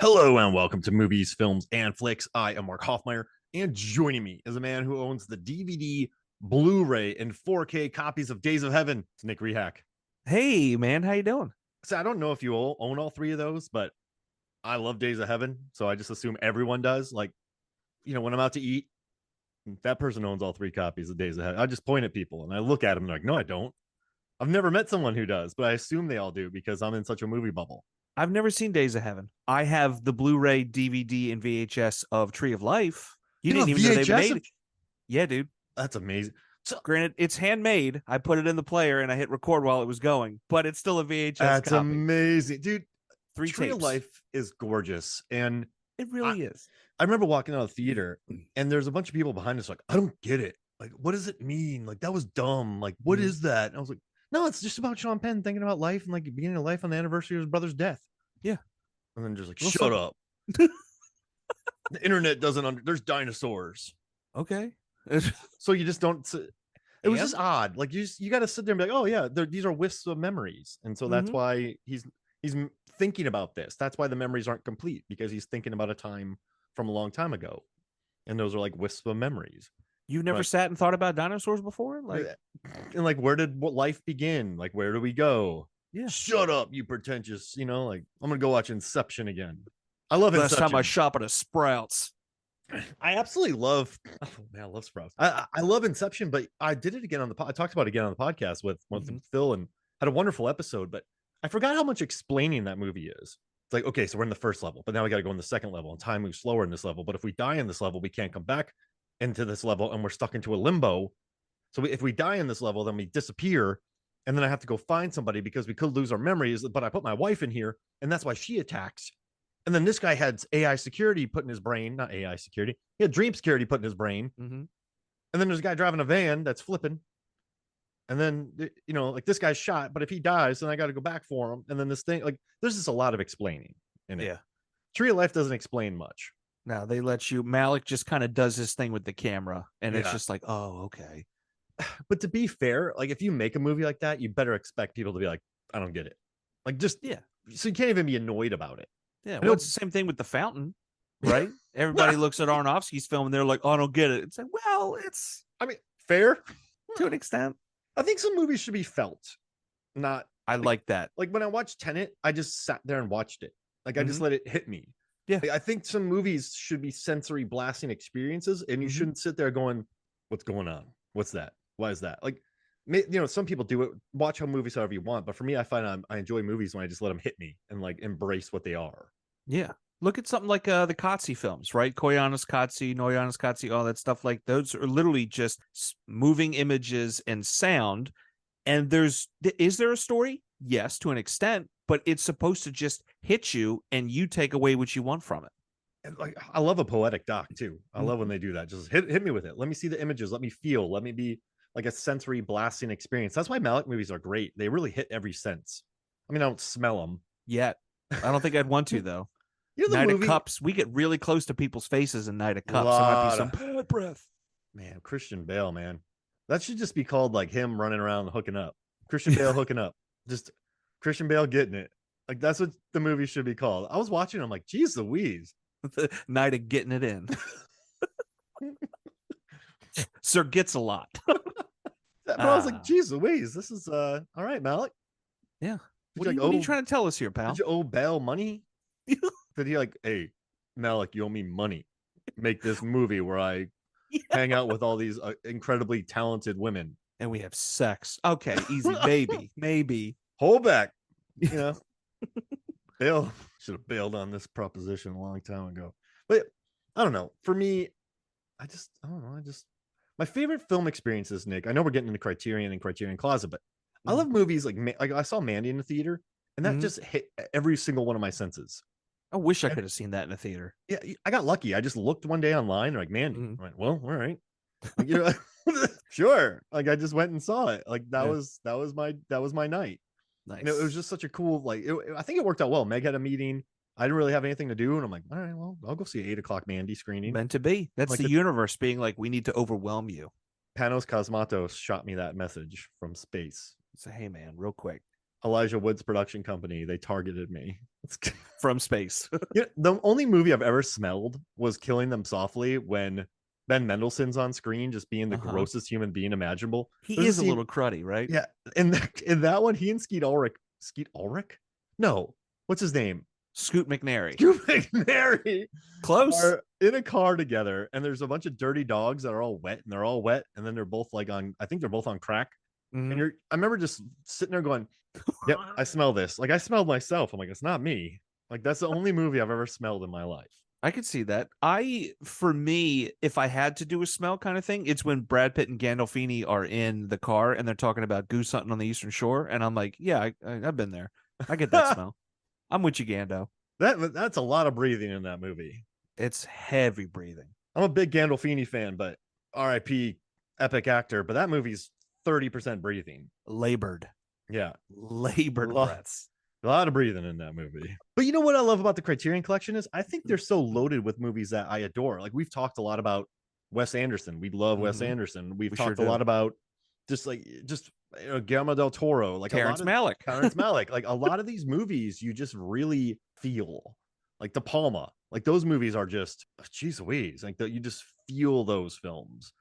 Hello and welcome to Movies, Films, and Flicks. I am Mark Hoffmeyer, and joining me is a man who owns the DVD, Blu-ray, and 4K copies of Days of Heaven. It's Nick Rehack. Hey, man, how you doing? So I don't know if you all own all three of those, but I love Days of Heaven, so I just assume everyone does. Like, when I'm out to eat, that person owns all three copies of Days of Heaven. I just point at people and I look at them and they're like, no, I don't. I've never met someone who does, but I assume they all do because I'm in such a movie bubble. I've never seen Days of Heaven. I have the Blu-ray, DVD, and VHS of Tree of Life. You didn't even know they made it. Yeah, dude. That's amazing. So, granted, it's handmade. I put it in the player and I hit record while it was going, but it's still a VHS That's copy. Amazing, dude. Tree of Life is gorgeous, and it really is. I remember walking out of the theater, and there's a bunch of people behind us like, I don't get it. Like, what does it mean? Like, that was dumb. Like, what is that? And I was like, no, it's just about Sean Penn thinking about life and like the beginning of life on the anniversary of his brother's death. Yeah. And then just like, shut up. The internet doesn't there's dinosaurs. Okay. So you just don't. It was just odd. Like, you got to sit there and be like, oh yeah, these are wisps of memories. And so that's why he's thinking about this. That's why the memories aren't complete, because he's thinking about a time from a long time ago. And those are like wisps of memories. You've never sat and thought about dinosaurs before? Where did life begin? Like, where do we go? Yeah. Shut up, you pretentious. Like, I'm gonna go watch Inception again. I love Last Inception. time I shop at a Sprouts. I absolutely love. Oh man, I love Sprouts. I love Inception, but I did it again on the. I talked about it again on the podcast with Phil, and had a wonderful episode. But I forgot how much explaining that movie is. It's like, okay, so we're in the first level, but now we got to go in the second level, and time moves slower in this level. But if we die in this level, we can't come back into this level, and we're stuck into a limbo. So if we die in this level, then we disappear, and then I have to go find somebody because we could lose our memories. But I put my wife in here, and that's why she attacks. And then this guy had AI security put in his brain, not AI security. He had dream security put in his brain. And then there's a guy driving a van that's flipping. And then, like, this guy's shot, but if he dies, then I got to go back for him. And then this thing, like, there's just a lot of explaining in it. Yeah. Tree of Life doesn't explain much. No, they let you. Malik just kind of does his thing with the camera, and it's just like, oh, okay. But to be fair, like, if you make a movie like that, you better expect people to be like, I don't get it. Like, just, so you can't even be annoyed about it. Yeah, well, it's the same thing with The Fountain, right? Everybody looks at Aronofsky's film and they're like, oh, I don't get it. It's like, well, it's... I mean, fair. To an extent. I think some movies should be felt, not... I like that. Like, when I watched Tenet, I just sat there and watched it. Like, I just let it hit me. Yeah. Like, I think some movies should be sensory blasting experiences, and you shouldn't sit there going, what's going on? What's that? Why is that? Like, some people do it. Watch movies however you want, but for me, I find I enjoy movies when I just let them hit me and like embrace what they are. Yeah. Look at something like the Kotze films, right? Koyanis Kotze, Noyanis Kotze, all that stuff. Like, those are literally just moving images and sound. And is there a story? Yes, to an extent, but it's supposed to just hit you and you take away what you want from it. And like, I love a poetic doc too. I love when they do that. Just hit me with it. Let me see the images. Let me feel. Let me be like a sensory blasting experience. That's why Malik movies are great. They really hit every sense. I mean, I don't smell them yet. I don't think I'd want to, though. Night of Cups. We get really close to people's faces in Night of Cups. There might be some bad breath. Man, Christian Bale, man. That should just be called like him running around hooking up. Christian Bale hooking up. Just Christian Bale getting it. Like, that's what the movie should be called. I was watching, I'm like, geez Louise. The Night of Getting It In. Sir gets a lot. But I was like, geez Louise, this is all right, Malik. Yeah. What are you trying to tell us here, pal? Did you owe Bale money? Did he like, hey, Malik, you owe me money. Make this movie where I hang out with all these incredibly talented women. And we have sex. Okay, easy, maybe. Hold back. Bale should have bailed on this proposition a long time ago. But I don't know. For me, I don't know. My favorite film experiences, Nick, I know we're getting into Criterion and Criterion Closet, but I love movies like I saw Mandy in the theater, and that just hit every single one of my senses. I wish I could have seen that in a theater. Yeah, I got lucky. I just looked one day online, like, Mandy. I went, well, all right. Like, sure. Like, I just went and saw it. Like, that was my night. Nice. It was just such a cool, like, I think it worked out well. Meg had a meeting. I didn't really have anything to do, and I'm like, all right, well, I'll go see 8:00 Mandy screening. Meant to be. That's like the universe being like, we need to overwhelm you. Panos Cosmatos shot me that message from space. So, hey, man, real quick. Elijah Wood's production company, they targeted me. From space. Yeah, the only movie I've ever smelled was Killing Them Softly, when Ben Mendelsohn's on screen just being the grossest human being imaginable. He There's is a scene, little cruddy, right? yeah, in that one, he and Skeet Ulrich? No, what's his name? Scoot McNairy. Scoot McNairy Close. are in a car together, and there's a bunch of dirty dogs that are all wet, and they're all wet, and then they're both like on, I think they're both on crack. And I remember just sitting there going, yep, I smell this. Like I smelled myself. I'm like, it's not me. Like that's the only movie I've ever smelled in my life. I could see that. For me, if I had to do a smell kind of thing, it's when Brad Pitt and Gandolfini are in the car and they're talking about goose hunting on the Eastern Shore, and I'm like, yeah, I've been there. I get that smell. I'm with you, Gando. That's a lot of breathing in that movie. It's heavy breathing. I'm a big Gandolfini fan, but R.I.P. epic actor. But that movie's 30% breathing. Labored. Yeah, labored breaths. A lot of breathing in that movie. But you know what I love about the Criterion Collection is I think they're so loaded with movies that I adore. Like we've talked a lot about Wes Anderson. We love Wes Anderson. We've talked a lot about Guillermo del Toro, like Terrence Malick. Terrence Malick. Like a lot of these movies you just really feel. Like De Palma. Like those movies are just, geez Louise. Like you just feel those films.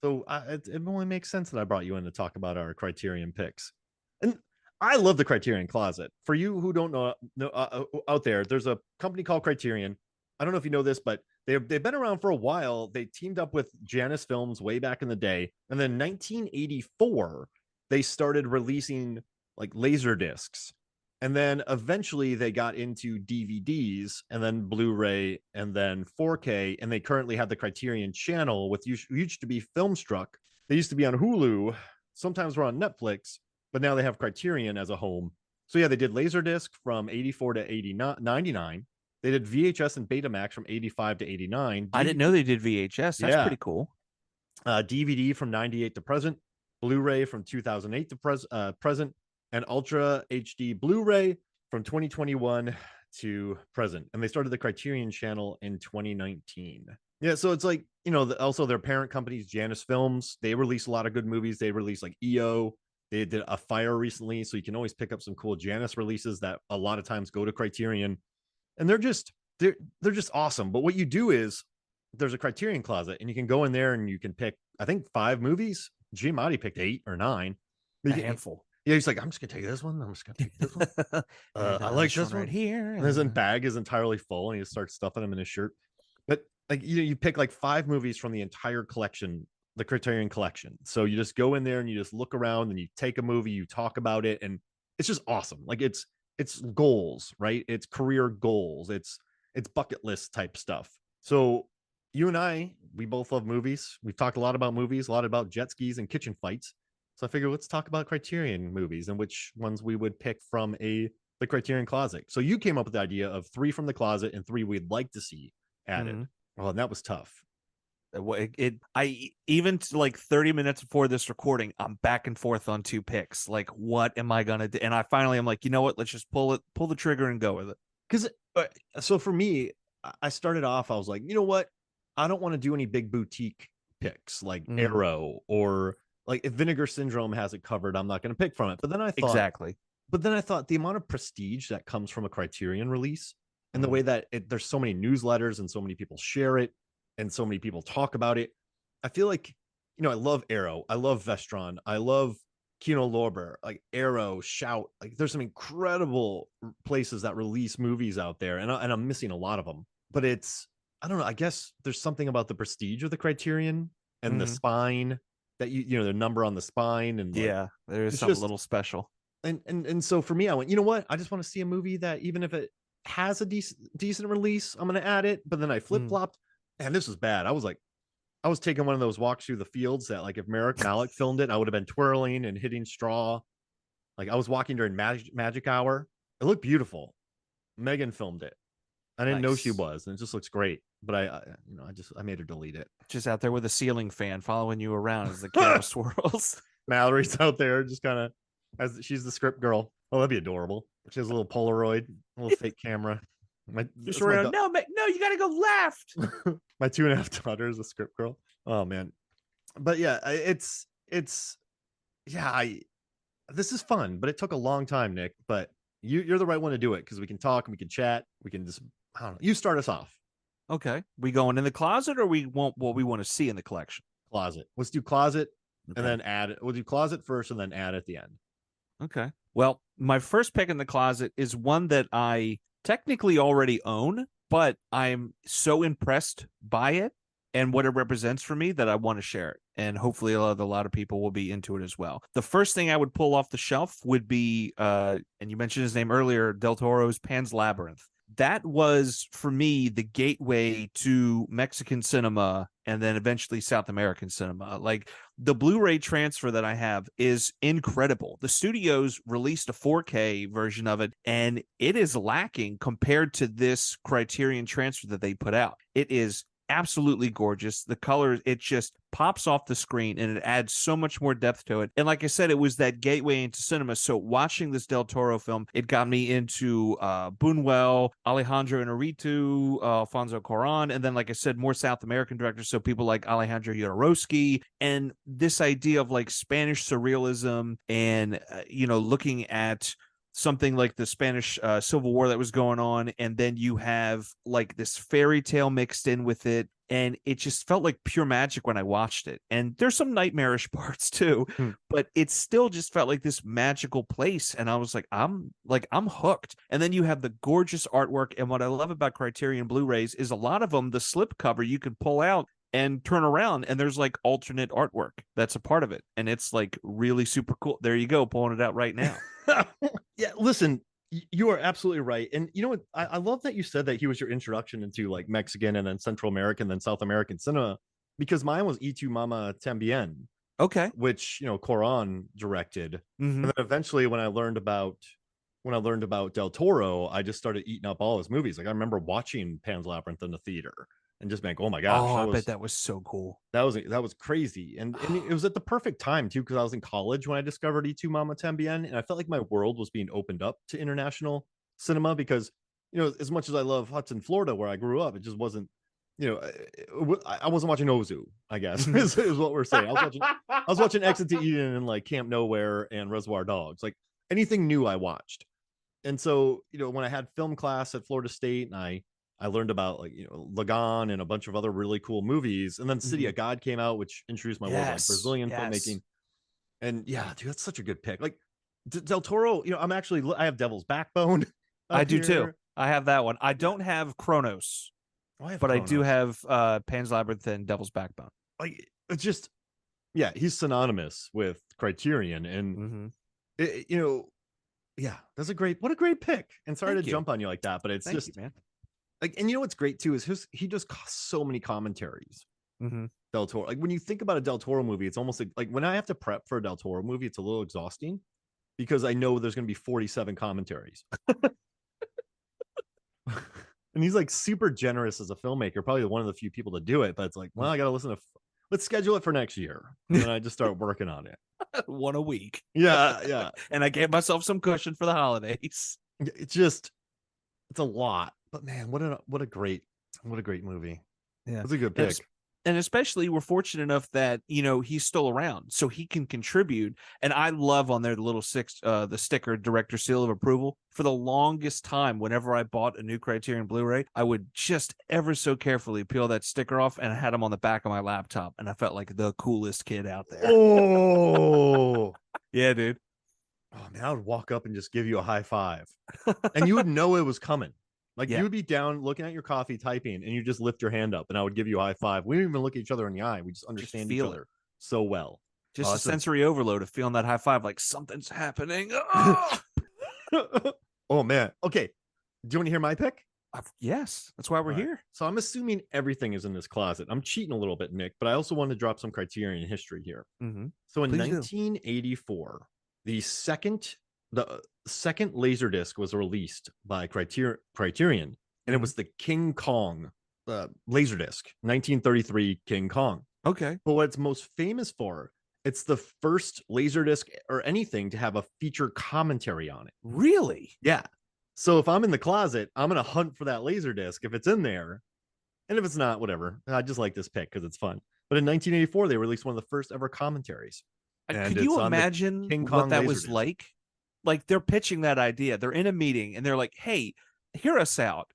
So it only makes sense that I brought you in to talk about our Criterion picks. And I love the Criterion Closet. For you who don't know out there, there's a company called Criterion. I don't know if you know this, but they've been around for a while. They teamed up with Janus Films way back in the day. And then 1984, they started releasing like laser discs. And then eventually they got into DVDs and then Blu-ray and then 4K. And they currently have the Criterion channel, with used to be Filmstruck. They used to be on Hulu. Sometimes we're on Netflix, but now they have Criterion as a home. So yeah, they did Laserdisc from 84 to 99. They did VHS and Betamax from 85 to 89. I didn't know they did VHS. That's pretty cool. DVD from 98 to present. Blu-ray from 2008 to present. And Ultra HD Blu-ray from 2021 to present. And they started the Criterion channel in 2019. Yeah, so it's like, also their parent companies, Janus Films, they release a lot of good movies. They release like EO. They did A Fire recently, so you can always pick up some cool Janus releases that a lot of times go to Criterion. And they're just awesome. But what you do is there's a Criterion Closet, and you can go in there and you can pick, I think, 5 movies. Giamatti picked 8 or 9. A handful. Yeah, he's like, I'm just gonna take this one. I'm just gonna take this one. I like this one right here. And his bag is entirely full, and he starts stuffing them in his shirt. But like you pick like 5 movies from the entire collection, the Criterion collection. So you just go in there and you just look around and you take a movie, you talk about it, and it's just awesome. Like it's goals, right? It's career goals. It's bucket list type stuff. So you and I, we both love movies. We've talked a lot about movies, a lot about jet skis and kitchen fights. So I figured let's talk about Criterion movies and which ones we would pick from the Criterion Closet. So you came up with the idea of 3 from the closet and 3 we'd like to see added. Well, and that was tough. I even like 30 minutes before this recording, I'm back and forth on 2 picks. Like, what am I gonna do? And I'm like, you know what? Let's just pull the trigger and go with it. Because so for me, I started off, I was like, you know what? I don't want to do any big boutique picks like Arrow, or like if Vinegar Syndrome has it covered, I'm not going to pick from it. But then I thought the amount of prestige that comes from a Criterion release, and the way that there's so many newsletters and so many people share it and so many people talk about it. I feel like, I love Arrow. I love Vestron. I love Kino Lorber, like Arrow, Shout. Like there's some incredible places that release movies out there. And I'm missing a lot of them, but I don't know. I guess there's something about the prestige of the Criterion and the spine that the number on the spine, and there's something a little special. And so for me, I went, you know what? I just want to see a movie that even if it has a decent release, I'm going to add it. But then I flip-flopped, and this was bad. I was taking one of those walks through the fields that, like, if Malick filmed it, I would have been twirling and hitting straw. Like I was walking during magic hour. It looked beautiful. Megan filmed it. I didn't know she was, and it just looks great. But I made her delete it. Just out there with a ceiling fan following you around as the camera swirls. Mallory's out there just kind of, as she's the script girl. Oh, that'd be adorable. She has a little Polaroid, a little fake camera. No, you gotta go left. My 2.5 daughters, a 2.5 year-old daughter, is a script girl. Oh man, but yeah, this is fun, but it took a long time, Nick. But you're the right one to do it because we can talk and we can chat. We can just, I don't know. You start us off. Okay. We going in the closet, or we want what we want to see in the collection? Closet. Let's do closet and Okay. then add. We'll do closet first and then add at the end. Okay. Well, my first pick in the closet is one that I technically already own, but I'm so impressed by it and what it represents for me that I want to share it. And hopefully a lot of people will be into it as well. The first thing I would pull off the shelf would be, and you mentioned his name earlier, Del Toro's Pan's Labyrinth. That was, for me, the gateway to Mexican cinema and then eventually South American cinema. Like, the Blu-ray transfer that I have is incredible. The studios released a 4K version of it, and it is lacking compared to this Criterion transfer that they put out. It is absolutely gorgeous. The color, it just pops off the screen and it adds so much more depth to it. And like I said, it was that gateway into cinema. So watching this Del Toro film, it got me into Buñuel, Alejandro Inarritu, Alfonso Cuarón, and then, like I said, more South American directors. So people like Alejandro Jodorowsky, and this idea of like Spanish surrealism and, looking at something like the Spanish Civil War that was going on, and then you have like this fairy tale mixed in with it, and it just felt like pure magic when I watched it. And there's some nightmarish parts too, but it still just felt like this magical place, and I was like, I'm hooked. And then you have the gorgeous artwork, and what I love about Criterion Blu-rays is a lot of them, the slip cover you can pull out and turn around, and there's like alternate artwork that's a part of it, and it's like really super cool. There you go, pulling it out right now. Yeah, listen, you are absolutely right. And you know what? I love that you said that he was your introduction into like Mexican and then Central American, then South American cinema, because mine was Y Tu Mama Tambien, Okay. which, Cuarón directed. And then eventually when I learned about Del Toro, I just started eating up all his movies. Like, I remember watching Pan's Labyrinth in the theater and just being like, oh my gosh, I bet that was so cool. that was crazy. And it was at the perfect time too, because I was in college when I discovered Y Tu Mama Tambien, and I felt like my world was being opened up to international cinema because, as much as I love Hudson, Florida, where I grew up, it just wasn't, I wasn't watching Ozu, I guess, is what we're saying. I was watching Exit to Eden and like Camp Nowhere and Reservoir Dogs, like anything new I watched. And so, when I had film class at Florida State and I learned about like, Lagan and a bunch of other really cool movies. And then City of God came out, which introduced my world to like Brazilian filmmaking. And yeah, dude, that's such a good pick. Like Del Toro, I have Devil's Backbone. I do too. I have that one. I don't have Kronos, but Kronos. I do have Pan's Labyrinth and Devil's Backbone. Like, it's just, yeah, he's synonymous with Criterion. And, yeah, that's what a great pick. And sorry to jump on you like that, but it's Thank you, man. Like, and what's great too is he just costs so many commentaries. Del Toro. Like, when you think about a Del Toro movie, it's almost like when I have to prep for a Del Toro movie, it's a little exhausting because I know there's going to be 47 commentaries. And he's like super generous as a filmmaker, probably one of the few people to do it. But it's like, well, I got to listen to. Let's schedule it for next year, and then I just start working on it. One a week. Yeah. And I gave myself some cushion for the holidays. It's a lot. But man, what a great movie. Yeah, it's a good pick. And especially we're fortunate enough that he's still around, so he can contribute. And I love on there the little the sticker, director seal of approval. For the longest time, whenever I bought a new Criterion Blu-ray, I would just ever so carefully peel that sticker off, and I had him on the back of my laptop, and I felt like the coolest kid out there. Oh, yeah, dude. Oh man, I would walk up and just give you a high five, and you would know it was coming. Like, you would be down looking at your coffee typing, and you just lift your hand up, and I would give you a high five. We didn't even look at each other in the eye. We just understand each other so well. Just a sensory overload of feeling that high five, like something's happening. Oh man. Okay. Do you want to hear my pick? Yes, that's why we're here. So I'm assuming everything is in this closet. I'm cheating a little bit, Nick, but I also want to drop some Criterion history here. So in 1984, the second Laserdisc was released by Criterion, and it was the King Kong Laserdisc, 1933 King Kong. Okay. But what it's most famous for, it's the first Laserdisc or anything to have a feature commentary on it. Really? Yeah. So if I'm in the closet, I'm going to hunt for that Laserdisc if it's in there. And if it's not, whatever. I just like this pick because it's fun. But in 1984, they released one of the first ever commentaries. And Could it's you on the imagine King what Kong that was Laserdisc. like? Like they're pitching that idea. They're in a meeting and they're like, "Hey, hear us out.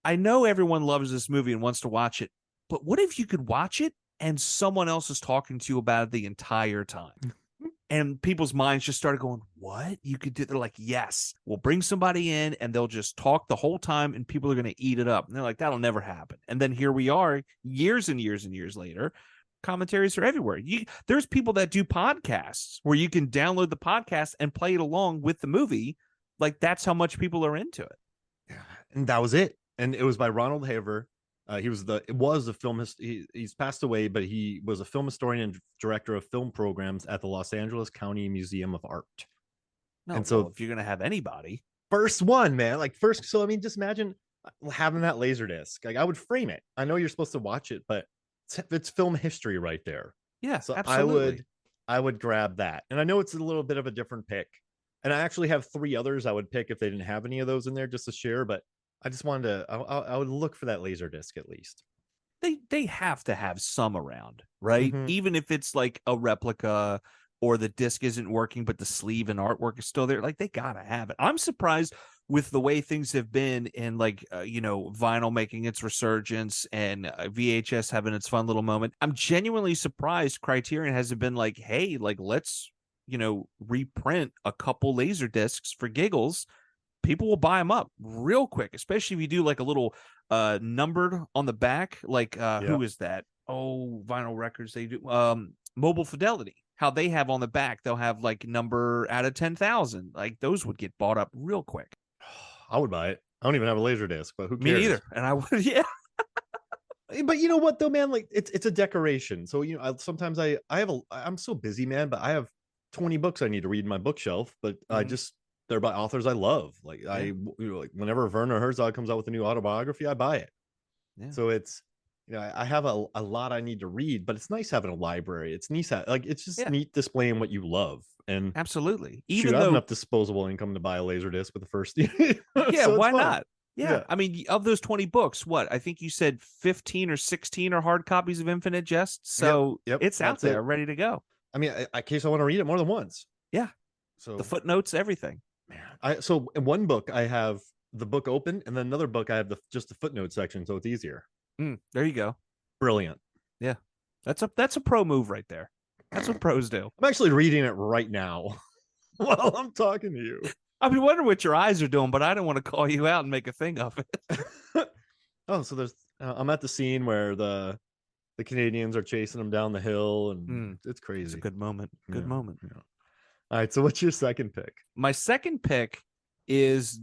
I know everyone loves this movie and wants to watch it, but what if you could watch it and someone else is talking to you about it the entire time?" And people's minds just started going, "What? You could do?" They're like, "Yes, we'll bring somebody in and they'll just talk the whole time and people are going to eat it up." And they're like, "That'll never happen." And then here we are, years and years and years later. Commentaries are everywhere. There's people that do podcasts where you can download the podcast and play it along with the movie. Like that's how much people are into it. Yeah, and that was it. And it was by Ronald Haver. It was a film. He's passed away, but he was a film historian and director of film programs at the Los Angeles County Museum of Art. No, and so well, if you're gonna have anybody, first one, man, like first. So I mean, just imagine having that laser disc. Like I would frame it. I know you're supposed to watch it, but it's film history right there. yeah, So absolutely. I would grab that. And I know it's a little bit of a different pick. And I actually have 3 others I would pick if they didn't have any of those in there just to share. But I just wanted to, I would look for that laser disc at least. They have to have some around, right? Mhm. Even if it's like a replica or the disc isn't working, but the sleeve and artwork is still there. Like they gotta have it. I'm surprised with the way things have been in like vinyl making its resurgence and VHS having its fun little moment. I'm genuinely surprised Criterion hasn't been like, hey, like let's reprint a couple laser discs for giggles. People will buy them up real quick, especially if you do like a little numbered on the back. Like who is that? Oh, vinyl records. They do Mobile Fidelity. How they have on the back, they'll have like number out of 10,000. Like those would get bought up real quick. I would buy it. I don't even have a laser disc, but who cares? Me neither. And I would, yeah. But you know what though, man? Like it's a decoration. So sometimes I'm so busy, man, but I have 20 books I need to read in my bookshelf, but they're by authors I love. Like like whenever Werner Herzog comes out with a new autobiography, I buy it. Yeah. So it's I have a lot I need to read, but it's nice having a library. It's nice, like it's just neat displaying what you love. And absolutely, even though I have enough disposable income to buy a laser disc with the first yeah, so why not? Yeah. I mean, of those 20 books, what I think you said 15 or 16 are hard copies of Infinite Jest. So it's out there ready to go. I mean, in case I want to read it more than once. Yeah. So the footnotes, everything. Man, so in one book I have the book open, and then another book I have just the footnote section, so it's easier. There you go. Brilliant. Yeah, that's a pro move right there. That's what pros do. I'm actually reading it right now while I'm talking to you. I've been wondering what your eyes are doing, but I don't want to call you out and make a thing of it. Oh, so there's I'm at the scene where the Canadians are chasing them down the hill, and it's crazy. It's a good moment. Good moment. Yeah. All right, so what's your second pick? My second pick is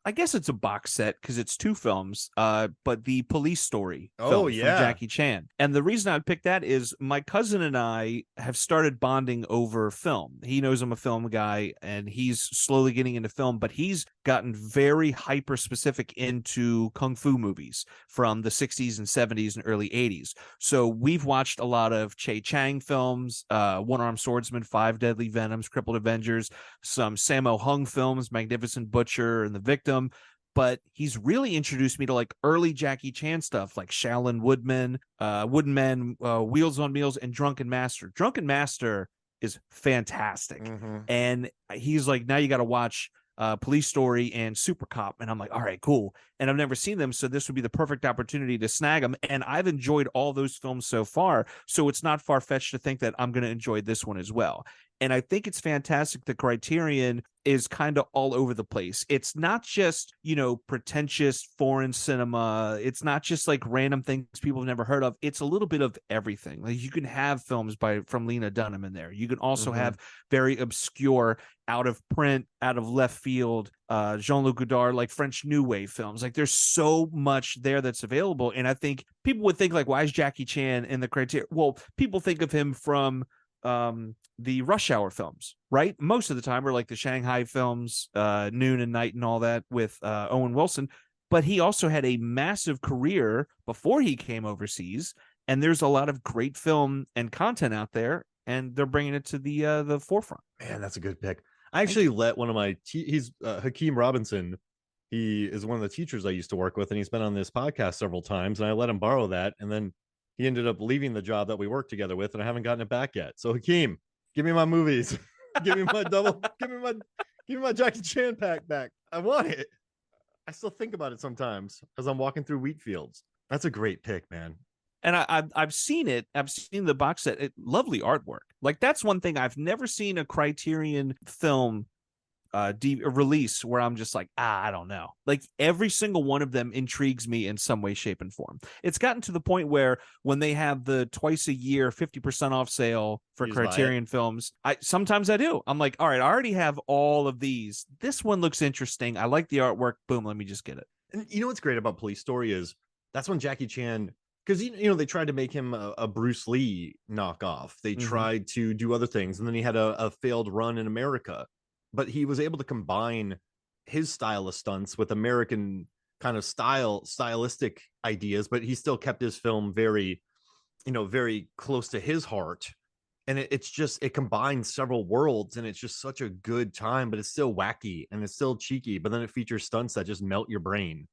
I guess it's a box set because it's 2 films, but the Police Story film from Jackie Chan. And the reason I picked that is my cousin and I have started bonding over film. He knows I'm a film guy and he's slowly getting into film, but he's gotten very hyper specific into Kung Fu movies from the 60s and 70s and early 80s. So we've watched a lot of Che Chang films, One-Armed Swordsman, Five Deadly Venoms, Crippled Avengers, some Sammo Hung films, Magnificent Butcher and The Victim. But he's really introduced me to like early Jackie Chan stuff like Shaolin Wooden Men, Wheels on Meals, and Drunken Master. Drunken Master is fantastic. And he's like, now you got to watch Police Story and Super Cop. And I'm like, all right, cool. And I've never seen them, so this would be the perfect opportunity to snag them. And I've enjoyed all those films so far, so it's not far-fetched to think that I'm going to enjoy this one as well. And I think it's fantastic the Criterion is kind of all over the place. It's not just, pretentious foreign cinema. It's not just like random things people have never heard of. It's a little bit of everything. Like you can have films from Lena Dunham in there. You can also have very obscure, out of print, out of left field, Jean-Luc Godard, like French New Wave films. Like there's so much there that's available. And I think people would think like, why is Jackie Chan in the Criterion? Well, people think of him from the Rush Hour films, right? Most of the time are like the Shanghai films, Noon and Night and all that with Owen Wilson. But he also had a massive career before he came overseas. And there's a lot of great film and content out there, and they're bringing it to the forefront. Man, that's a good pick. I actually let one of my he's Hakeem Robinson. He is one of the teachers I used to work with, and he's been on this podcast several times, and I let him borrow that, and then he ended up leaving the job that we worked together with, and I haven't gotten it back yet. So Hakeem, Give me my movies. Give me my double. Give me my Jackie Chan pack back. I want it. I still think about it sometimes as I'm walking through wheat fields. That's a great pick, man. And I've seen it. I've seen the box set. Lovely artwork. Like that's one thing I've never seen a Criterion film release where I'm just like, I don't know. Like every single one of them intrigues me in some way, shape, and form. It's gotten to the point where when they have the twice a year 50% off sale for Criterion films, sometimes I do. I'm like, all right, I already have all of these. This one looks interesting. I like the artwork. Boom, let me just get it. And you know what's great about Police Story is that's when Jackie Chan, because you know they tried to make him a Bruce Lee knockoff. They tried to do other things, and then he had a failed run in America. But he was able to combine his style of stunts with American kind of stylistic ideas, but he still kept his film very, very close to his heart. And it combines several worlds, and it's just such a good time, but it's still wacky and it's still cheeky, but then it features stunts that just melt your brain.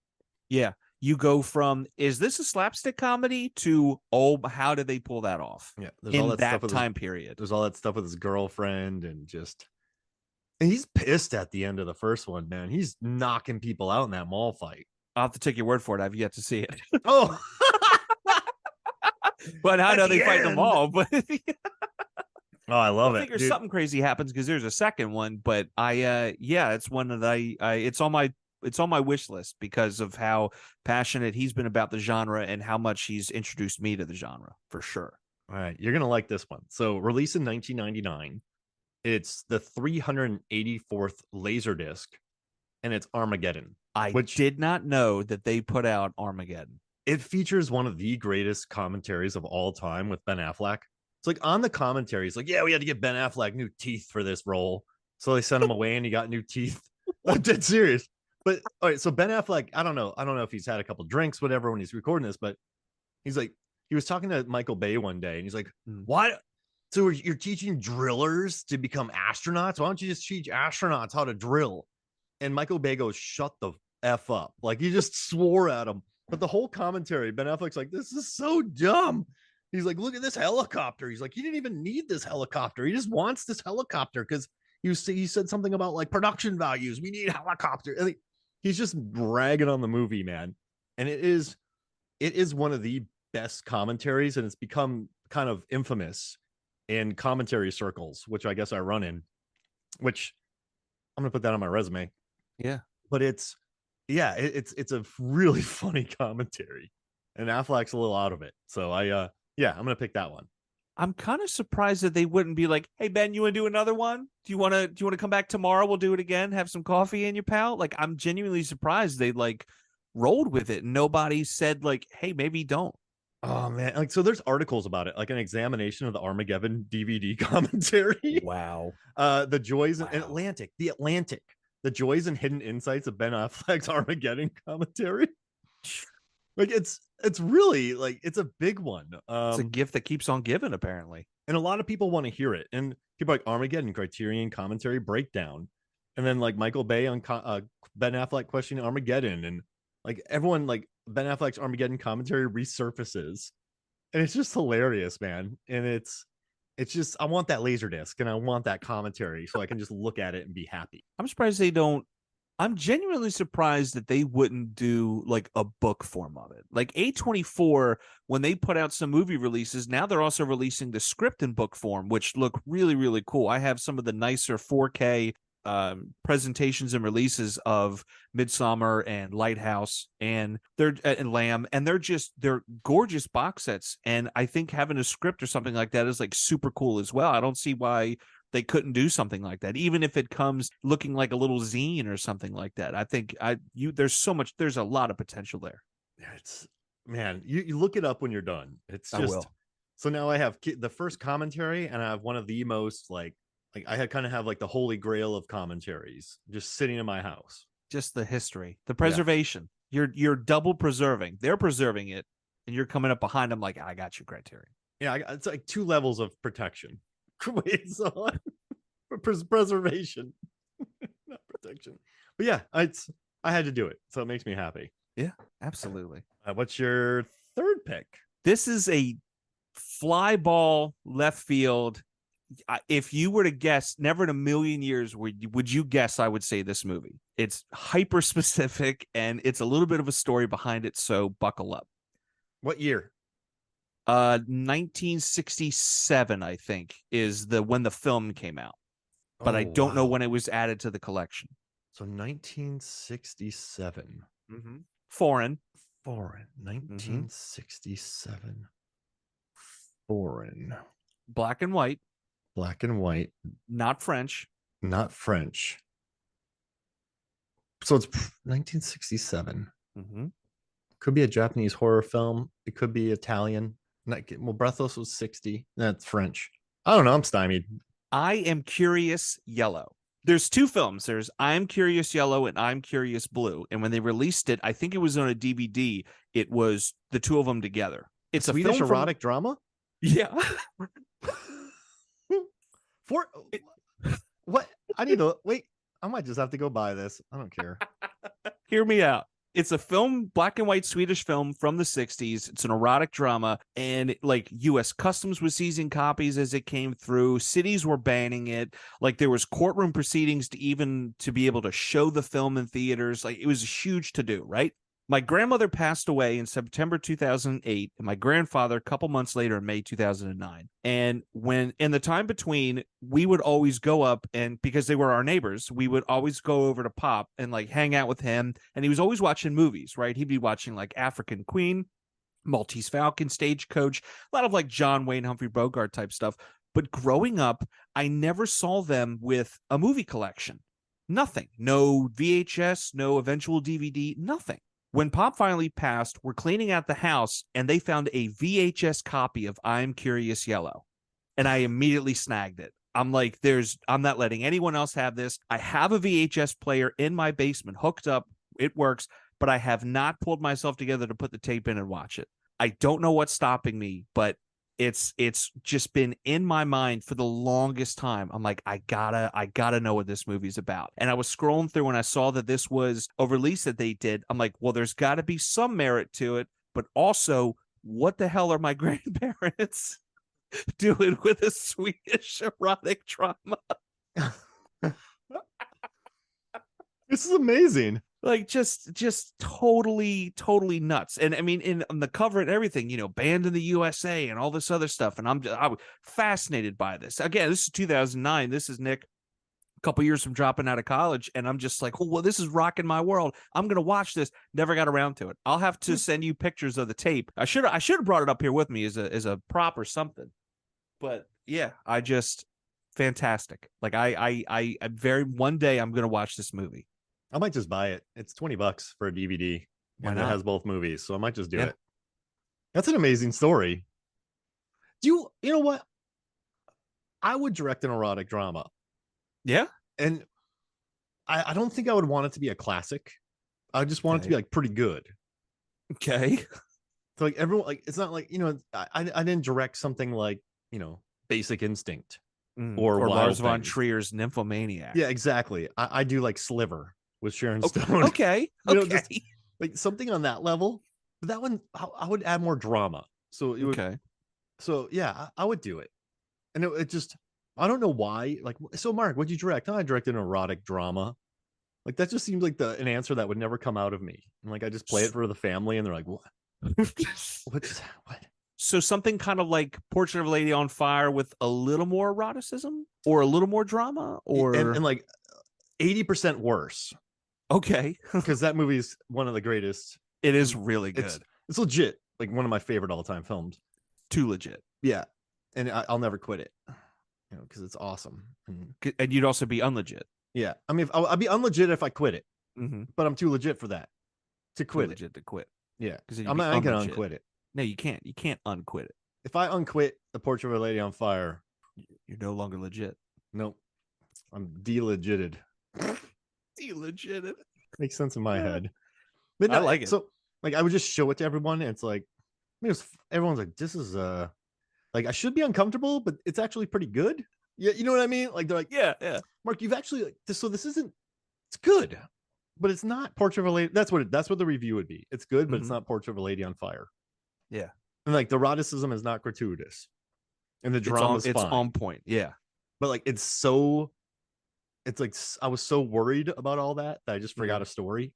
Yeah. You go from, is this a slapstick comedy to, oh, how did they pull that off? Yeah. There's all that time period. There's all that stuff with his girlfriend and he's pissed at the end of the first one, man. He's knocking people out in that mall fight. I'll have to take your word for it. I've yet to see it. Oh, but I know they fight them all. But oh, I love it. I figure something crazy happens because there's a second one. But it's one that it's on my wish list because of how passionate he's been about the genre and how much he's introduced me to the genre for sure. All right, you're gonna like this one. So, released in 1999. It's the 384th Laserdisc, and it's Armageddon. I did not know that they put out Armageddon. It features one of the greatest commentaries of all time with Ben Affleck. It's like on the commentaries, like, yeah, we had to get Ben Affleck new teeth for this role. So they sent him away and he got new teeth. I'm dead serious. But all right, so Ben Affleck, I don't know if he's had a couple drinks, whatever, when he's recording this, but he's like, he was talking to Michael Bay one day, and he's like, "Why? So you're teaching drillers to become astronauts? Why don't you just teach astronauts how to drill?" And Michael Bay goes, "Shut the F up." Like, he just swore at him. But the whole commentary, Ben Affleck's like, "This is so dumb." He's like, "Look at this helicopter." He's like, "He didn't even need this helicopter. He just wants this helicopter because he said something about like production values. We need helicopter." And he's just bragging on the movie, man. And it is one of the best commentaries, and it's become kind of infamous in commentary circles, which I guess I run in, which I'm gonna put that on my resume. Yeah. But it's a really funny commentary, and Affleck's a little out of it. So I'm gonna pick that one. I'm kind of surprised that they wouldn't be like, "Hey Ben, you want to do another one? Do you want to come back tomorrow? We'll do it again. Have some coffee in your pal." Like, I'm genuinely surprised they like rolled with it. Nobody said like, "Hey, maybe don't." Oh man, like, so there's articles about it, like an examination of the Armageddon DVD commentary. Wow. The joys in Atlantic, the joys and hidden insights of Ben Affleck's Armageddon commentary. Like, it's really like, it's a big one. It's a gift that keeps on giving, apparently. And a lot of people want to hear it. And people like Armageddon Criterion commentary breakdown, and then like Michael Bay on Ben Affleck questioning Armageddon, and like everyone, like Ben Affleck's Armageddon commentary resurfaces, and it's just hilarious, man. And it's just, I want that laser disc and I want that commentary so I can just look at it and be happy. I'm surprised they don't. I'm genuinely surprised that they wouldn't do like a book form of it. Like A24, when they put out some movie releases, now they're also releasing the script in book form, which look really, really cool. I have some of the nicer 4K presentations and releases of Midsommar and Lighthouse and Lamb, and they're gorgeous box sets. And I think having a script or something like that is like super cool as well. I don't see why they couldn't do something like that, even if it comes looking like a little zine or something like that. I think there's a lot of potential there. It's, man, you look it up when you're done. It's just, I will. So now I have the first commentary, and I have one of the most like I kind of have like the holy grail of commentaries just sitting in my house. Just the history, the preservation. Yeah. You're double preserving. They're preserving it, and you're coming up behind them like, I got you, Criterion. Yeah, it's like 2 levels of protection. Wait, so preservation, not protection. But yeah, I had to do it, so it makes me happy. Yeah, absolutely. What's your third pick? This is a fly ball left field. if you were to guess, never in a million years would you guess I would say this movie. It's hyper specific and it's a little bit of a story behind it, so buckle up. What year? 1967, I think, is when the film came out. But I don't know when it was added to the collection. So 1967. Mm-hmm. Foreign. 1967. Mm-hmm. Foreign. Black and white. Black and white. Not French. Not French. So it's 1967. Mm-hmm. Could be a Japanese horror film. It could be Italian. Well, Breathless was 60. That's French. I don't know. I'm stymied. I Am Curious Yellow. There's two films. There's I'm Curious Yellow and I'm Curious Blue. And when they released it, I think it was on a DVD. It was the two of them together. It's a Swedish erotic drama? Yeah. What? I need to wait. I might just have to go buy this. I don't care. Hear me out. It's a film, black and white Swedish film from the 60s. It's an erotic drama, and like U.S. Customs was seizing copies as it came through. Cities were banning it. Like there was courtroom proceedings to be able to show the film in theaters. Like it was huge to do, right? My grandmother passed away in September 2008, and my grandfather a couple months later in May 2009. And when in the time between, we would always go up, and because they were our neighbors, we would always go over to Pop and like hang out with him. And he was always watching movies, right? He'd be watching like African Queen, Maltese Falcon, Stagecoach, a lot of like John Wayne, Humphrey Bogart type stuff. But growing up, I never saw them with a movie collection. Nothing. No VHS, no eventual DVD, nothing. When Pop finally passed, we're cleaning out the house, and they found a VHS copy of I'm Curious Yellow. And I immediately snagged it. I'm like, I'm not letting anyone else have this. I have a VHS player in my basement hooked up. It works, but I have not pulled myself together to put the tape in and watch it. I don't know what's stopping me, but it's just been in my mind for the longest time. I'm like, I gotta know what this movie's about. And I was scrolling through and I saw that this was a release that they did. I'm like, well, there's got to be some merit to it, but also, what the hell are my grandparents doing with a Swedish erotic drama? This is amazing. Like just totally nuts. And I mean, on the cover and everything, banned in the USA and all this other stuff. And I was fascinated by this. Again, this is 2009. This is Nick a couple years from dropping out of college. And I'm just like, oh, well, this is rocking my world. I'm going to watch this. Never got around to it. I'll have to send you pictures of the tape. I should have brought it up here with me as a prop or something. But yeah, fantastic. Like one day I'm going to watch this movie. I might just buy it. It's $20 for a DVD. And it has both movies. So I might just do it. That's an amazing story. You know what? I would direct an erotic drama. Yeah. And I don't think I would want it to be a classic. I just want it to be like pretty good. Okay. So like everyone, like it's not like, I didn't direct something like, Basic Instinct or Lars von Trier's Nymphomaniac. Yeah, exactly. I do like Sliver with Sharon Stone. Okay. Just, like something on that level. But that one, I would add more drama. So it would. Okay. So yeah, I would do it. And it just, I don't know why. Like, so Mark, what'd you direct? Oh, I directed an erotic drama. Like that just seems like an answer that would never come out of me. And like I just play it for the family, and they're like, "What? What? So something kind of like Portrait of a Lady on Fire with a little more eroticism or a little more drama, or and like 80% worse. Okay. Because that movie's one of the greatest. It is really good. It's legit. Like one of my favorite all-time films. Too legit. Yeah. And I'll never quit it. Because it's awesome. And you'd also be unlegit. Yeah. I mean, I'll be unlegit if I quit it. Mm-hmm. But I'm too legit for that. To quit legit to quit. Yeah. Because I'm not going to unquit it. No, you can't. You can't unquit it. If I unquit The Portrait of a Lady on Fire, you're no longer legit. Nope. I'm delegitted. Delegitted. Makes sense in my head. But no, I like it. So like I would just show it to everyone, and it's like everyone's like, this is like I should be uncomfortable, but it's actually pretty good. Yeah, you know what I mean? Like they're like, yeah. Mark, you've actually like this, so this isn't, it's good, but it's not Portrait of a Lady. That's what the review would be. It's good, but it's not Portrait of a Lady on Fire. Yeah. And like the eroticism is not gratuitous. And the drama is fine. It's on point. Yeah. but like it's like I was so worried about all that I just forgot a story.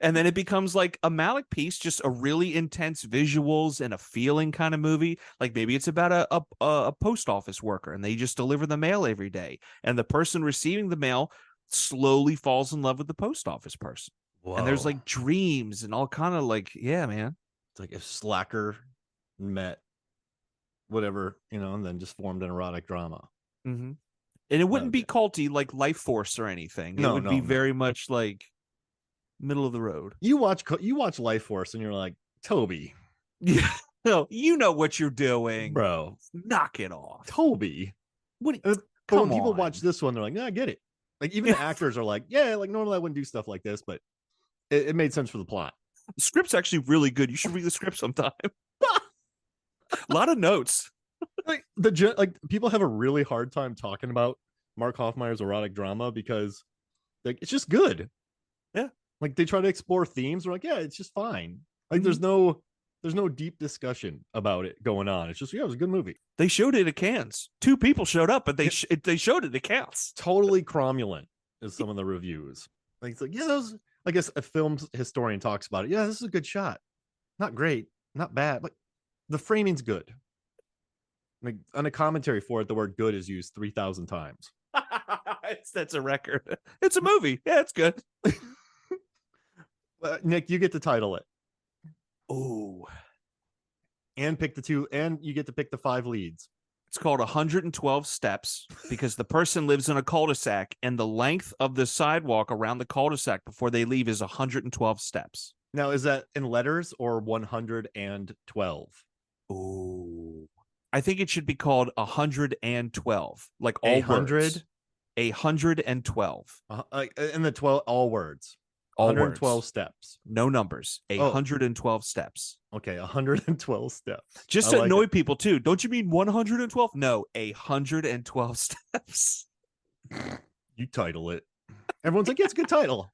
And then it becomes like a Malick piece, just a really intense visuals and a feeling kind of movie. Like maybe it's about a post office worker and they just deliver the mail every day. And the person receiving the mail slowly falls in love with the post office person. Whoa. And there's like dreams and all kind of like, yeah, man. It's like if Slacker met whatever, and then just formed an erotic drama. Mm-hmm. And it wouldn't be culty like Life Force or anything. It would be very much like middle of the road. You watch Life Force and you're like, Toby. Yeah. No, you know what you're doing. Bro. Knock it off. Toby. But when people watch this one, they're like, I get it. Like even the actors are like, yeah, like normally I wouldn't do stuff like this, but it made sense for the plot. The script's actually really good. You should read the script sometime. A lot of notes. Like people have a really hard time talking about Mark Hoffmeyer's erotic drama because like it's just good. Yeah. Like they try to explore themes. They're like, yeah, it's just fine. Like there's no deep discussion about it going on. It's just, it was a good movie. They showed it at Cannes. 2 people showed up, but they showed it at Cannes. Totally cromulent is some of the reviews. Like it's like, yeah, those. I guess a film historian talks about it. Yeah, this is a good shot. Not great, not bad, but the framing's good. Like on a commentary for it, the word "good" is used 3,000 times. That's a record. It's a movie. Yeah, it's good. Nick, you get to title it. Oh, and pick the 2, and you get to pick the 5 leads. It's called 112 Steps because the person lives in a cul-de-sac and the length of the sidewalk around the cul-de-sac before they leave is 112 steps. Now, is that in letters or 112? Oh, I think it should be called 112, like all 100? words. 112. And the 12, all words. All 112 words. steps. No numbers. 112 steps. Okay, 112 steps. Just to annoy people too. Don't you mean 112? No, 112 steps. You title it. Everyone's like, yeah, it's a good title.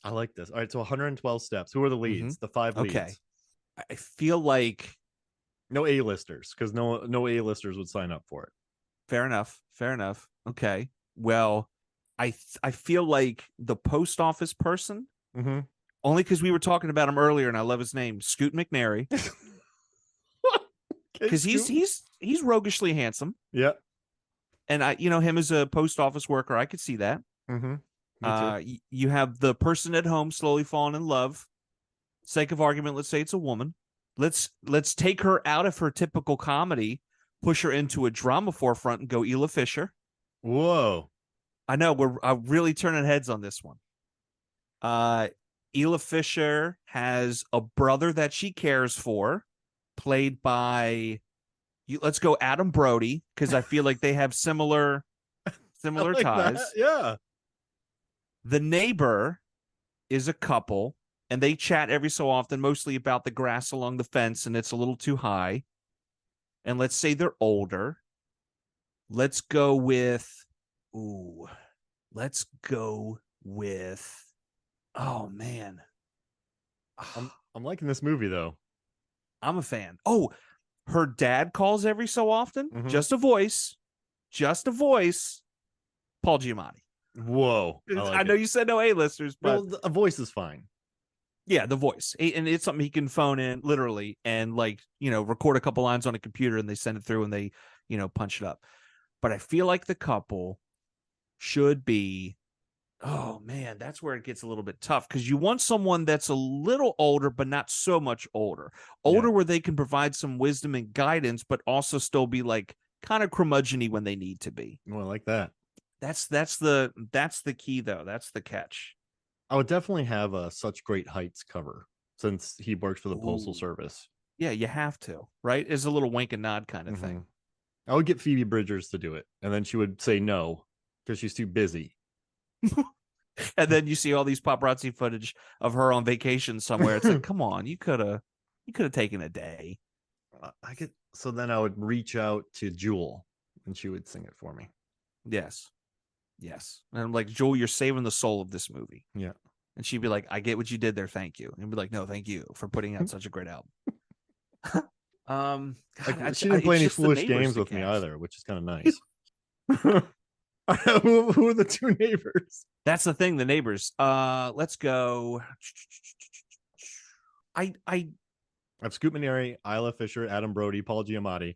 I like this. All right, so 112 steps. Who are the leads? The 5 leads. Okay. I feel like no A-listers, because no A-listers would sign up for it. Fair enough. Okay. Well, I feel like the post office person, only because we were talking about him earlier, and I love his name, Scoot McNairy, because he's roguishly handsome. Yeah, and him as a post office worker, I could see that. You have the person at home slowly falling in love. Sake of argument, let's say it's a woman. Let's take her out of her typical comedy, push her into a drama forefront, and go Ela Fisher. Whoa. I know we're really turning heads on this one. Ela Fisher has a brother that she cares for, played by, let's go Adam Brody, because I feel like they have similar like ties. That. Yeah. The neighbor is a couple, and they chat every so often, mostly about the grass along the fence, and it's a little too high. And let's say they're older. Let's go with. Oh man, I'm liking this movie though. I'm a fan. Oh, her dad calls every so often. Just a voice. Paul Giamatti. Whoa, I know you said no A-listers, but a voice is fine. Yeah, the voice, and it's something he can phone in literally and record a couple lines on a computer, and they send it through, and they punch it up. But I feel like the couple should be, oh man, that's where it gets a little bit tough, because you want someone that's a little older, but not so much older where they can provide some wisdom and guidance, but also still be like kind of curmudgeon-y when they need to be. Oh, I like that. That's the key though. That's the catch. I would definitely have a Such Great Heights cover, since he works for the Postal Service. Yeah, you have to, right? It's a little wink and nod kind of thing. I would get Phoebe Bridgers to do it, and then she would say no because she's too busy. And then you see all these paparazzi footage of her on vacation somewhere. It's like, come on, you could have taken a day. So then I would reach out to Jewel, and she would sing it for me. Yes. And I'm like, Jewel, you're saving the soul of this movie. Yeah. And she'd be like, I get what you did there. Thank you. And be like, no, thank you for putting out such a great album. She didn't play any foolish games with me either, which is kind of nice. Who are the two neighbors? That's the thing. The neighbors. Let's go. I I have Scoot McNairy, Isla Fisher, Adam Brody, Paul Giamatti.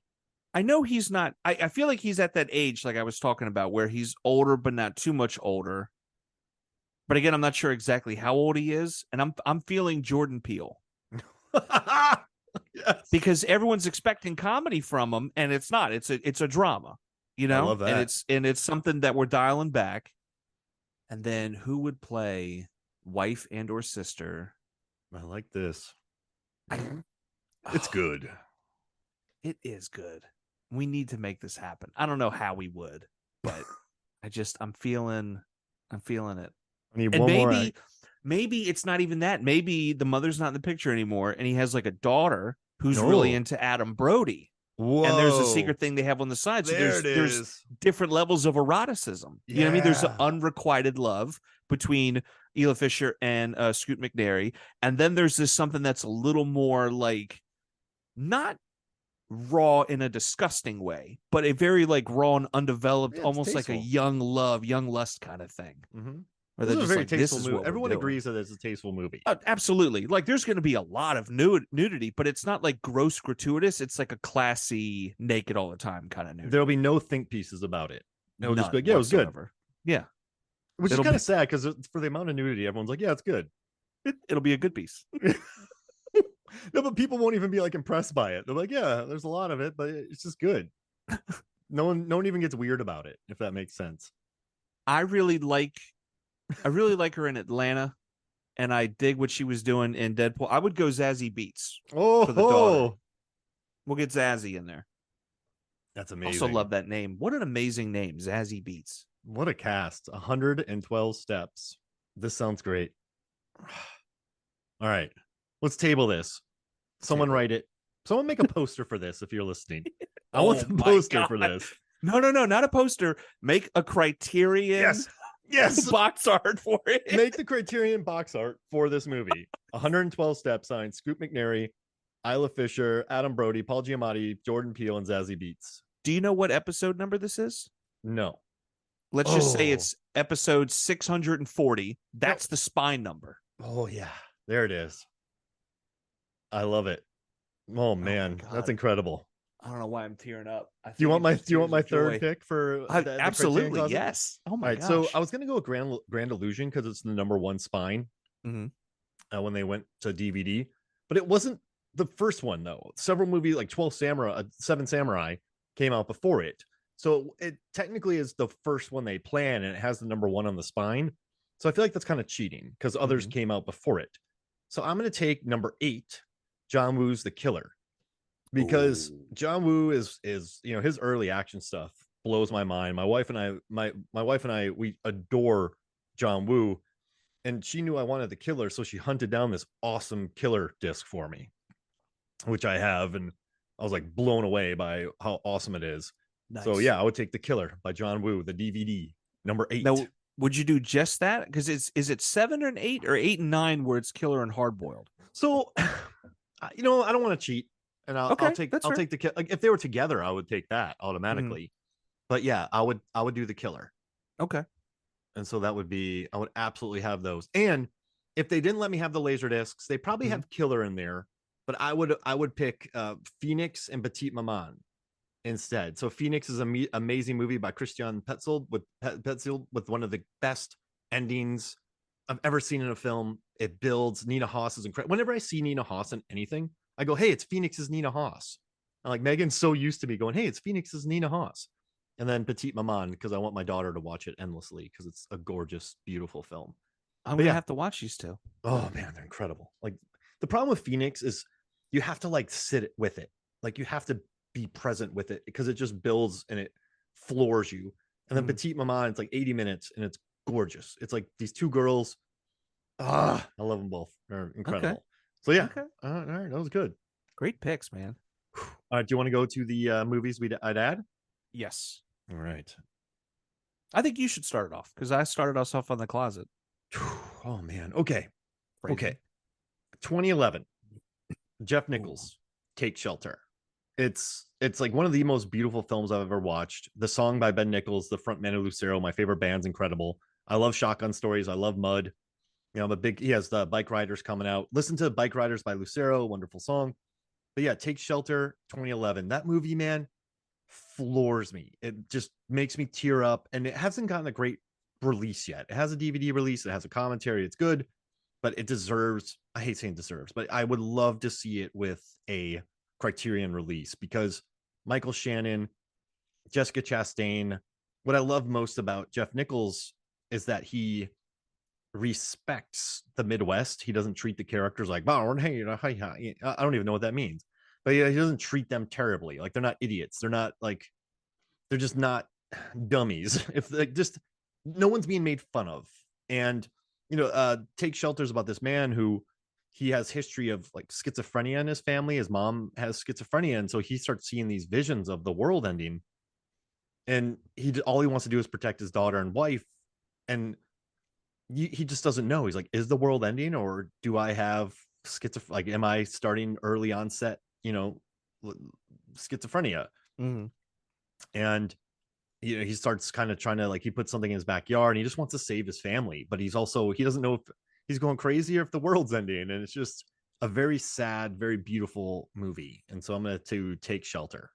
I know he's not. I feel like he's at that age, like I was talking about, where he's older, but not too much older. But again, I'm not sure exactly how old he is, and I'm feeling Jordan Peele. Yes. Because everyone's expecting comedy from him, and it's not. It's a drama, you know. I love that. And it's something that we're dialing back. And then who would play wife and or sister? I like this. It's good. It is good. We need to make this happen. I don't know how we would, but I'm feeling it. I need And one more. Maybe it's not even that. Maybe the mother's not in the picture anymore, and he has like a daughter who's really into Adam Brody. Whoa. And there's a secret thing they have on the side. So there's different levels of eroticism. You know what I mean? There's an unrequited love between Isla Fisher and Scoot McNairy. And then there's this something that's a little more like not raw in a disgusting way, but a very like raw and undeveloped, almost tasteful. like a young love, young lust kind of thing. Mm-hmm. Where This they're is just a very like, tasteful this is movie. what Everyone we're doing. agrees that it's a tasteful movie. Absolutely. Like there's going to be a lot of nudity, but it's not like gross gratuitous. It's like a classy naked all the time kind of nudity. There'll be no think pieces about it. It'll just be like, yeah, whatsoever. it was good. Yeah. Which is kind of sad because for the amount of nudity, everyone's like, yeah, it's good. It'll be a good piece. No, but people won't even be like impressed by it. They're like, yeah, there's a lot of it, but it's just good. No one even gets weird about it, if that makes sense. I really like her in Atlanta, and I dig what she was doing in Deadpool. I would go Zazie Beetz for the daughter. We'll get Zazie in there. That's amazing. Also love that name. What an amazing name, Zazie Beetz. What a cast. 112 steps. This sounds great. All right. Let's table this. Someone write it. Someone make a poster for this if you're listening. I want the poster for this. No, not a poster. Make a Criterion box art for it. Make the Criterion box art for this movie. 112 step signs, Scoot McNairy, Isla Fisher, Adam Brody, Paul Giamatti, Jordan Peele, and Zazie Beetz. Do you know what episode number this is? No. Let's just say it's episode 640. That's the spine number. Oh, yeah. There it is. I love it. Oh man, that's incredible. I don't know why I'm tearing up. Do you want my third pick for absolutely? Yes. Oh my gosh. So I was gonna go with Grand Illusion because it's the number one spine when they went to DVD, but it wasn't the first one though. Several movies like 7 Samurai came out before it, so it technically is the first one they plan, and it has the number one on the spine. So I feel like that's kind of cheating because others came out before it. So I'm gonna take number 8. John Woo's The Killer, because John Woo is his early action stuff blows my mind. My wife and I we adore John Woo, and she knew I wanted The Killer, so she hunted down this awesome Killer disc for me, which I have, and I was like blown away by how awesome it is. Nice. So yeah, I would take The Killer by John Woo, the DVD, number 8. Now, would you do just that? Because is it 7 and 8 or 8 and 9 where it's Killer and Hard Boiled? So I don't want to cheat, and I'll take the like if they were together, I would take that automatically. But yeah, I would do The Killer. Okay. And so that would be, I would absolutely have those. And if they didn't let me have the laser discs, they probably have Killer in there, but I would pick Phoenix and Petite Maman instead. So Phoenix is an amazing movie by Christian Petzold with one of the best endings I've ever seen in a film. It builds. Nina Hoss is incredible. Whenever I see Nina Hoss in anything, I go, hey, it's Phoenix's Nina Hoss. And like Megan's so used to me going, hey, it's Phoenix's Nina Hoss. And then Petite Maman, because I want my daughter to watch it endlessly because it's a gorgeous, beautiful film. I'm going to have to watch these two. Oh man, they're incredible. Like the problem with Phoenix is you have to like sit with it. Like you have to be present with it because it just builds and it floors you. And then Petite Maman, it's like 80 minutes and it's gorgeous. It's like these two girls. I love them both. They're incredible. Okay. So yeah, all right, that was good. Great picks, man. Do you want to go to the movies I'd add? Yes. All right. I think you should start it off because I started us off on The Closet. Oh man. Okay. Crazy. Okay. 2011. Jeff Nichols, Take Shelter. It's it's like one of the most beautiful films I've ever watched. The song by Ben Nichols, the frontman of Lucero, my favorite band's incredible. I love Shotgun Stories. I love Mud. I'm a big, he has the Bike Riders coming out. Listen to Bike Riders by Lucero, wonderful song. But yeah, Take Shelter 2011. That movie, man, floors me. It just makes me tear up, and it hasn't gotten a great release yet. It has a DVD release, it has a commentary, it's good, but it deserves, I hate saying deserves, but I would love to see it with a Criterion release, because Michael Shannon, Jessica Chastain, what I love most about Jeff Nichols is that he respects the Midwest. He doesn't treat the characters like, hey, I don't even know what that means. But yeah, he doesn't treat them terribly. Like, they're not idiots. They're not like, they're just not dummies. If like, just no one's being made fun of. And Take Shelter's about this man who, he has history of like schizophrenia in his family. His mom has schizophrenia, and so he starts seeing these visions of the world ending. And all he wants to do is protect his daughter and wife. And he just doesn't know. He's like, is the world ending, or do I have schizophrenia? Like, am I starting early onset, schizophrenia? Mm-hmm. And he starts kind of trying to, like, he puts something in his backyard, and he just wants to save his family, but he doesn't know if he's going crazy or if the world's ending. And it's just a very sad, very beautiful movie. And so I'm going to Take Shelter.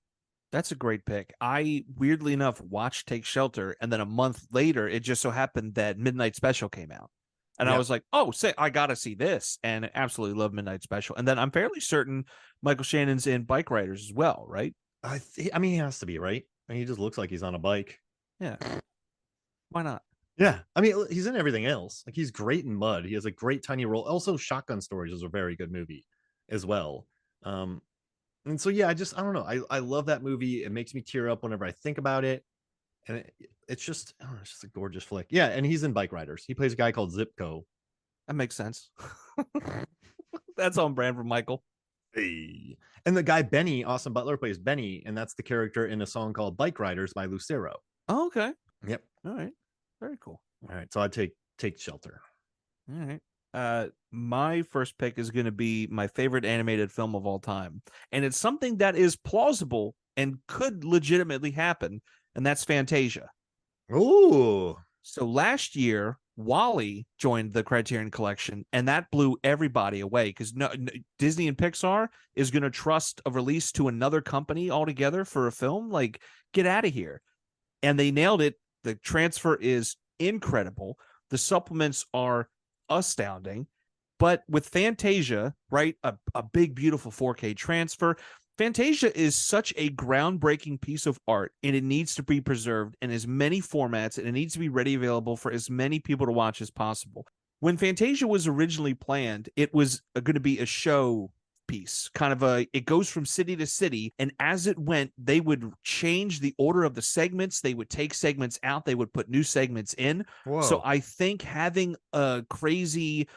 That's a great pick. I, weirdly enough, watched Take Shelter, and then a month later, it just so happened that Midnight Special came out. And I was like, oh, I got to see this. And I absolutely love Midnight Special. And then I'm fairly certain Michael Shannon's in Bike Riders as well, right? I mean, he has to be, right? I mean, he just looks like he's on a bike. Yeah. Why not? Yeah. I mean, he's in everything else. Like, he's great in Mud. He has a great tiny role. Also, Shotgun Stories is a very good movie as well. And so, yeah, I don't know. I love that movie. It makes me tear up whenever I think about it. And it's just a gorgeous flick. Yeah. And he's in Bike Riders. He plays a guy called Zipco. That makes sense. That's on brand for Michael. Hey. And the guy, Benny, Austin Butler, plays Benny. And that's the character in a song called Bike Riders by Lucero. Oh, okay. Yep. All right. Very cool. All right. So I'd take Shelter. All right. My first pick is going to be my favorite animated film of all time, and it's something that is plausible and could legitimately happen, and that's Fantasia. Ooh. So last year, WALL-E joined the Criterion Collection, and that blew everybody away, because Disney and Pixar is going to trust a release to another company altogether for a film. Like, get out of here. And they nailed it. The transfer is incredible. The supplements are astounding. But with Fantasia, right, a big, beautiful 4K transfer, Fantasia is such a groundbreaking piece of art, and it needs to be preserved in as many formats, and it needs to be ready available for as many people to watch as possible. When Fantasia was originally planned, it was going to be a show piece, kind of it goes from city to city, and as it went, they would change the order of the segments. They would take segments out, they would put new segments in. Whoa. So I think having a crazy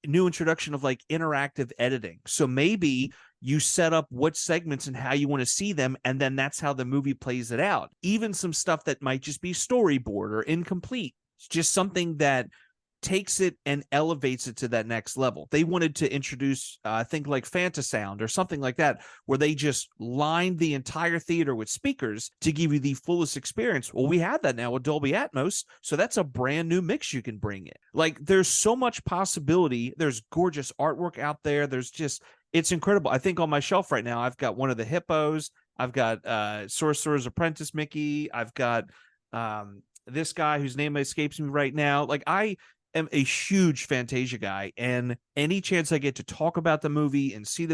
new introduction of like interactive editing, so maybe you set up what segments and how you want to see them, and then that's how the movie plays it out. Even some stuff that might just be storyboard or incomplete, it's just something that takes it and elevates it to that next level. They wanted to introduce, I think, like Fantasound or something like that, where they just lined the entire theater with speakers to give you the fullest experience. Well, we have that now with Dolby Atmos, so that's a brand new mix you can bring in. Like, there's so much possibility. There's gorgeous artwork out there. It's incredible. I think on my shelf right now, I've got one of the hippos. I've got Sorcerer's Apprentice Mickey. I've got this guy whose name escapes me right now. Like, I am a huge Fantasia guy, and any chance I get to talk about the movie and see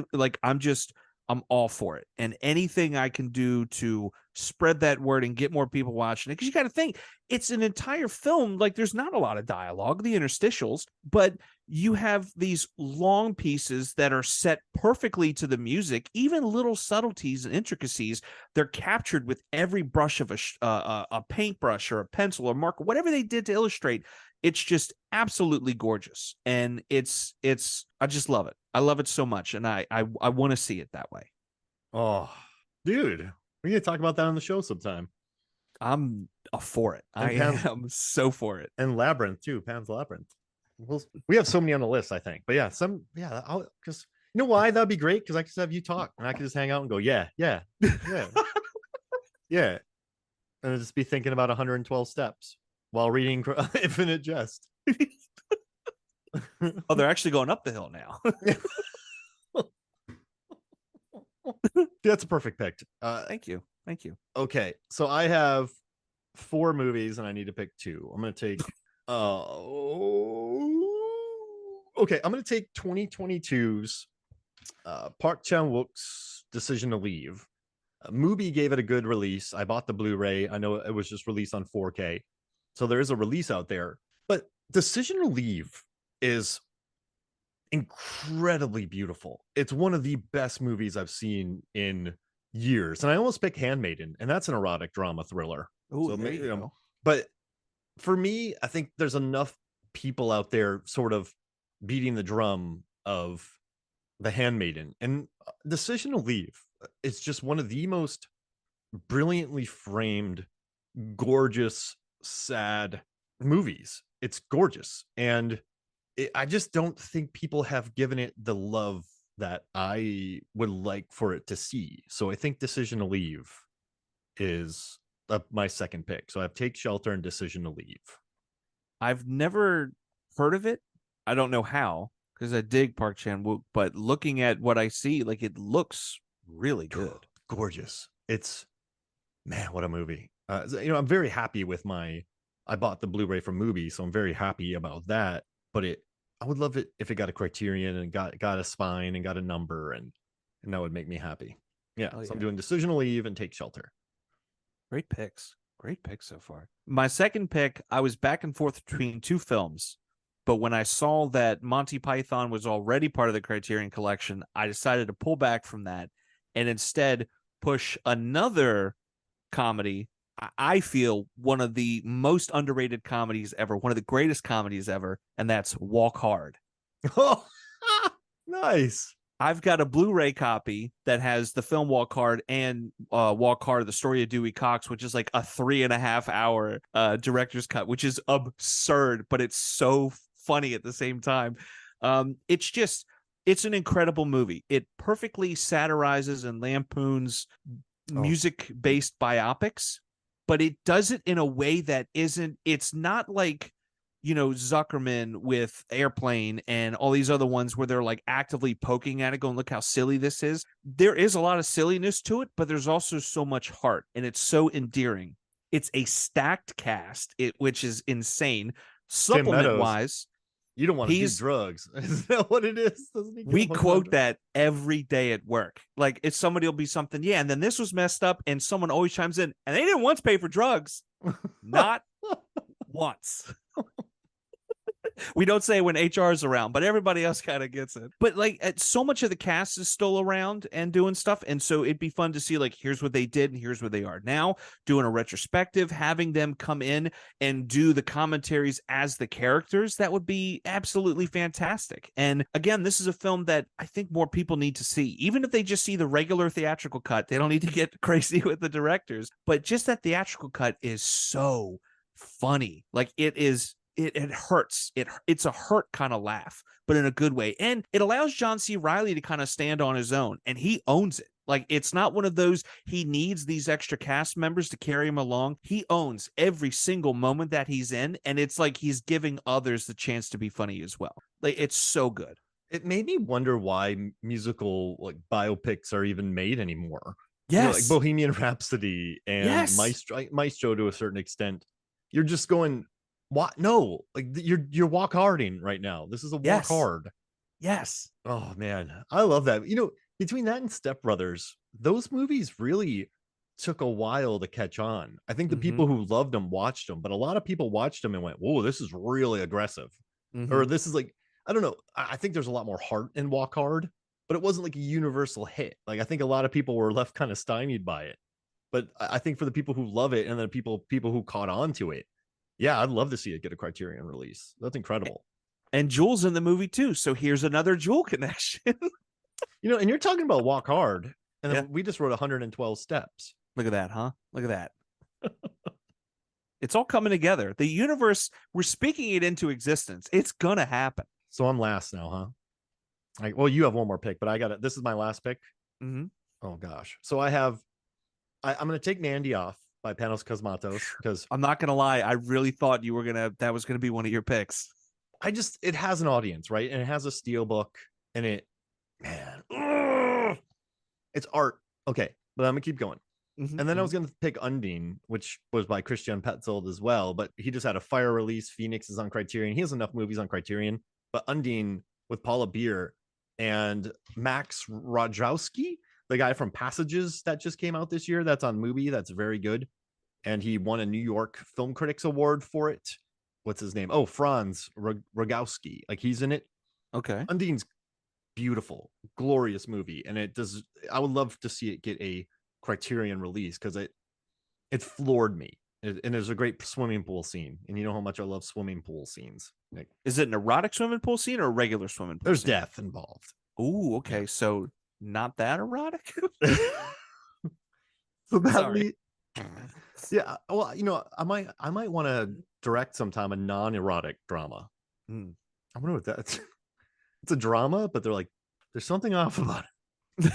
I'm all for it. And anything I can do to spread that word and get more people watching it, because you got to think, it's an entire film. Like, there's not a lot of dialogue, the interstitials, but you have these long pieces that are set perfectly to the music. Even little subtleties and intricacies, they're captured with every brush of a paintbrush or a pencil or marker, whatever they did to illustrate. It's just absolutely gorgeous, and it's I just love it. I love it so much, and I want to see it that way. Oh, dude, we need to talk about that on the show sometime. I'm for it. I am so for it. And Labyrinth too, Pan's Labyrinth. We have so many on the list, I think. But yeah, You know why that'd be great? Because I could just have you talk, and I could just hang out and go, yeah, yeah, yeah, yeah, and I'd just be thinking about 112 steps while reading Infinite Jest. Oh, they're actually going up the hill now. That's a perfect pick. Thank you. Thank you. Okay, so I have 4 movies, and I need to pick 2. I'm gonna take. Okay, I'm gonna take 2022's Park Chan-wook's Decision to Leave. Mubi gave it a good release. I bought the Blu-ray. I know it was just released on 4K, so there is a release out there. But Decision to Leave is incredibly beautiful. It's one of the best movies I've seen in years. And I almost picked Handmaiden, and that's an erotic drama thriller. Oh, there you go. But for me, I think there's enough people out there sort of beating the drum of The Handmaiden, and Decision to Leave is just one of the most brilliantly framed, gorgeous, sad movies. It's gorgeous, and I just don't think people have given it the love that I would like for it to see. So I think Decision to Leave is my second pick. So I have Take Shelter and Decision to Leave. I've never heard of it. I don't know how, because I dig Park Chan-wook, but looking at what I see, like, it looks really good. Gorgeous. It's, man, what a movie. I'm very happy with I bought the Blu-ray from Mubi, so I'm very happy about that. But I would love it if it got a Criterion and got a spine and got a number, and that would make me happy. Yeah. So I'm doing Decision to Leave and Take Shelter. Great picks. Great picks so far. My second pick, I was back and forth between 2 films. But when I saw that Monty Python was already part of the Criterion Collection, I decided to pull back from that and instead push another comedy. I feel one of the most underrated comedies ever, one of the greatest comedies ever, and that's Walk Hard. Oh, nice. I've got a Blu-ray copy that has the film Walk Hard and Walk Hard, the story of Dewey Cox, which is like a 3.5-hour director's cut, which is absurd, but it's so funny at the same time. It's an incredible movie. It perfectly satirizes and lampoons music-based biopics, but it does it in a way that it's not like, Zuckerman with Airplane and all these other ones where they're like actively poking at it, going, look how silly this is. There is a lot of silliness to it, but there's also so much heart, and it's so endearing. It's a stacked cast, which is insane. Supplement-wise, you don't want to do drugs. Is that what it is? We quote that every day at work. Like, if somebody will be something, and then this was messed up, and someone always chimes in, and they didn't once pay for drugs. Not once. We don't say when HR is around, but everybody else kind of gets it. But like, so much of the cast is still around and doing stuff, and so it'd be fun to see, like, here's what they did and here's where they are now, doing a retrospective, having them come in and do the commentaries as the characters. That would be absolutely fantastic. And again, this is a film that I think more people need to see, even if they just see the regular theatrical cut. They don't need to get crazy with the directors, but just that theatrical cut is so funny. Like, it is. It hurts. It's a hurt kind of laugh, but in a good way. And it allows John C. Reilly to kind of stand on his own, and he owns it. Like, it's not one of those, he needs these extra cast members to carry him along. He owns every single moment that he's in, and it's like he's giving others the chance to be funny as well. Like, it's so good. It made me wonder why musical, like, biopics are even made anymore. Yes. Like Bohemian Rhapsody and Maestro to a certain extent. You're just going, what? No, like, you're walk harding right now. This is a walk hard. Yes. Oh man, I love that. Between that and Step Brothers, those movies really took a while to catch on. I think the people who loved them watched them, but a lot of people watched them and went, "Whoa, this is really aggressive," or "This is like," I don't know. I think there's a lot more heart in Walk Hard, but it wasn't like a universal hit. Like, I think a lot of people were left kind of stymied by it. But I think for the people who love it, and then people who caught on to it, yeah, I'd love to see it get a Criterion release. That's incredible. And Jewel's in the movie too, so here's another Jewel connection. And you're talking about Walk Hard, and then we just wrote 112 steps. Look at that, huh? Look at that. It's all coming together. The universe, we're speaking it into existence. It's gonna happen. So I'm last now, huh? Well, you have one more pick, but I got it. This is my last pick. Mm-hmm. Oh gosh. So I'm going to take Mandy off by Panos Cosmatos because I'm not gonna lie, I really thought that was gonna be one of your picks. it has an audience, right? And it has a steel book, and it's art. Okay, but I'm gonna keep going. Mm-hmm, And then I was gonna pick Undine, which was by Christian Petzold as well, but he just had a fire release. Phoenix is on Criterion. He has enough movies on Criterion, but Undine with Paula Beer and Max Rajowski, the guy from Passages that just came out this year, that's on Mubi. That's very good. And he won a New York Film Critics Award for it. What's his name? Oh, Franz Rogowski. Like, he's in it. Okay. Undine's beautiful, glorious movie. And I would love to see it get a Criterion release because it floored me. And there's a great swimming pool scene. And you know how much I love swimming pool scenes. Like, is it an erotic swimming pool scene or a regular swimming pool there's scene? death involved. Ooh, okay. Yeah. So not that erotic? So that yeah, well, I might want to direct sometime a non-erotic drama. I wonder what that's. It's a drama, but they're like, there's something off about it.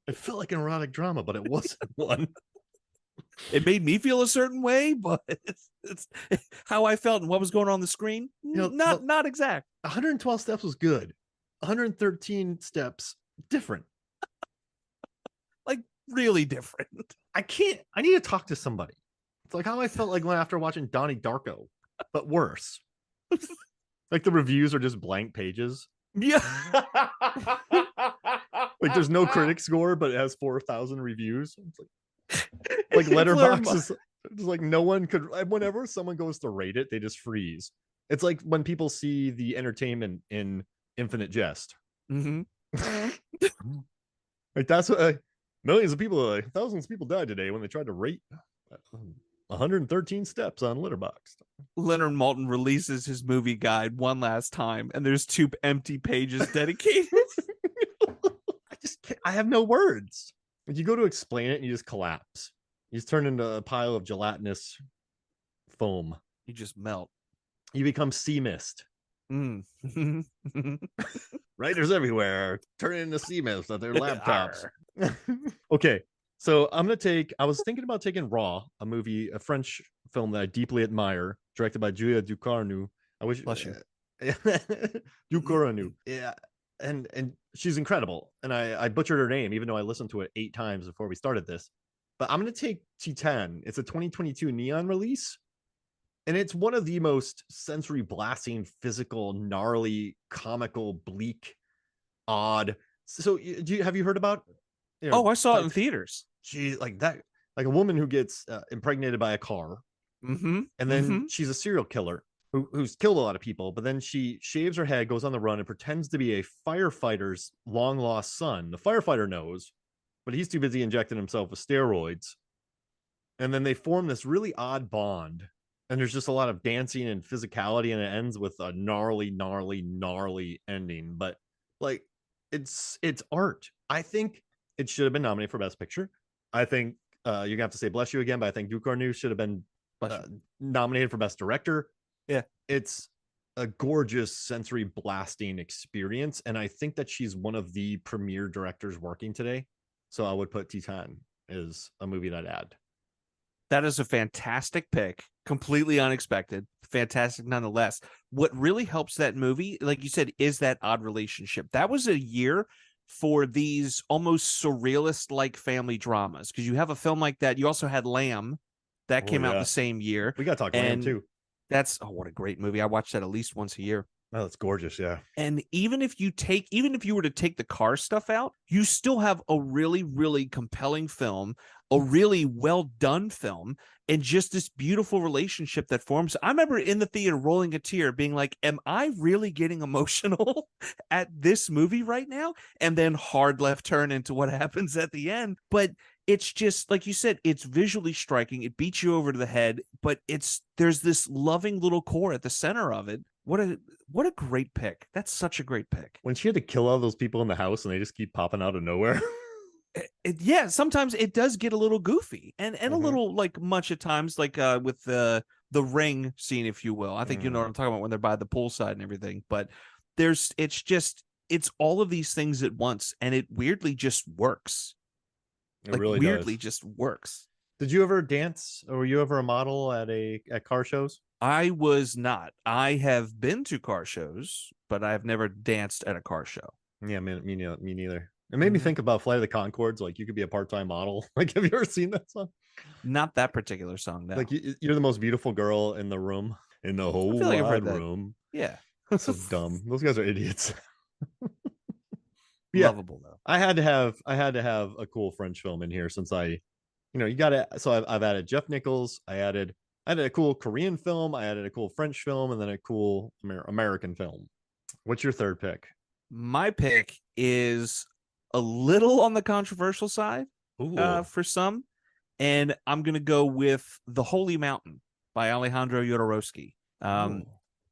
It felt like an erotic drama, but it wasn't one. It made me feel a certain way, but it's how I felt and what was going on the screen. Not exact. 112 steps was good. 113 steps different. Like, really different. I need to talk to somebody. It's like how I felt like after watching Donnie Darko, but worse. Like, the reviews are just blank pages. Yeah. Like, there's no critic score, but it has 4,000 reviews. It's like Letterboxd is just like, no one could. Whenever someone goes to rate it, they just freeze. It's like when people see the entertainment in Infinite Jest. Mm-hmm. Like, that's what millions of people, thousands of people died today when they tried to rate 113 steps on Letterboxd. Leonard Maltin releases his movie guide one last time, and there's 2 empty pages dedicated. I have no words. Like, you go to explain it and you just collapse. You just turn into a pile of gelatinous foam. You just melt. You become sea mist. Writers everywhere turn into sea mist at their laptops. Okay, so I was thinking about taking Raw, a French film that I deeply admire, directed by Julia Ducournau. I wish. Bless you. Ducournau. Yeah. And she's incredible. And I butchered her name, even though I listened to it 8 times before we started this. But I'm going to take Titan. It's a 2022 Neon release. And it's one of the most sensory blasting, physical, gnarly, comical, bleak, odd. So have you heard about? I saw it in theaters. She like that, like a woman who gets impregnated by a car. Mm-hmm. And then she's a serial killer who's killed a lot of people, but then she shaves her head, goes on the run, and pretends to be a firefighter's long lost son. The firefighter knows, but he's too busy injecting himself with steroids. And then they form this really odd bond. And there's just a lot of dancing and physicality, and it ends with a gnarly, gnarly, gnarly ending. But like, it's art. I think it should have been nominated for Best Picture. I think you're gonna have to say bless you again, but I think Ducournau should have been nominated for Best Director. Yeah, it's a gorgeous sensory blasting experience, and I think that she's one of the premier directors working today. So I would put Titan as a movie that I'd add. That is a fantastic pick, completely unexpected, fantastic nonetheless. What really helps that movie, like you said, is that odd relationship. That was a year for these almost surrealist like family dramas, because you have a film like that. You also had Lamb that came out the same year. We got to talk Lamb too. That's what a great movie. I watch that at least once a year. Oh, that's gorgeous. Yeah. And even if you were to take the car stuff out, you still have a really, really compelling film, a really well done film, and just this beautiful relationship that forms. I remember in the theater rolling a tear, being like, am I really getting emotional at this movie right now? And then hard left turn into what happens at the end. But it's just, like you said, it's visually striking. It beats you over to the head, but there's this loving little core at the center of it. What a great pick. That's such a great pick. When she had to kill all those people in the house and they just keep popping out of nowhere. Yeah, sometimes it does get a little goofy and a little like much at times, like with the ring scene, if you will. I think you know what I'm talking about when they're by the poolside and everything. But it's just it's all of these things at once, and it weirdly just works. It Like really weirdly does. just works. Did you ever dance, or were you ever a model at car shows? I was not. I have been to car shows, but I've never danced at a car show. Yeah, me neither. It made me think about Flight of the Conchords. Like, you could be a part-time model. Like, have you ever seen that song? Not that particular song, no. Like, you're the most beautiful girl in the room, in the I whole feel like I've heard wide that. room. Yeah. So dumb. Those guys are idiots. Yeah, Lovable though. I had to have a cool French film in here, since you gotta. So I've added Jeff Nichols. I added a cool Korean film. I added a cool French film, and then a cool American film. What's your third pick? My pick is a little on the controversial side Ooh. for some, and I'm gonna go with The Holy Mountain by Alejandro Jodorowsky. Ooh.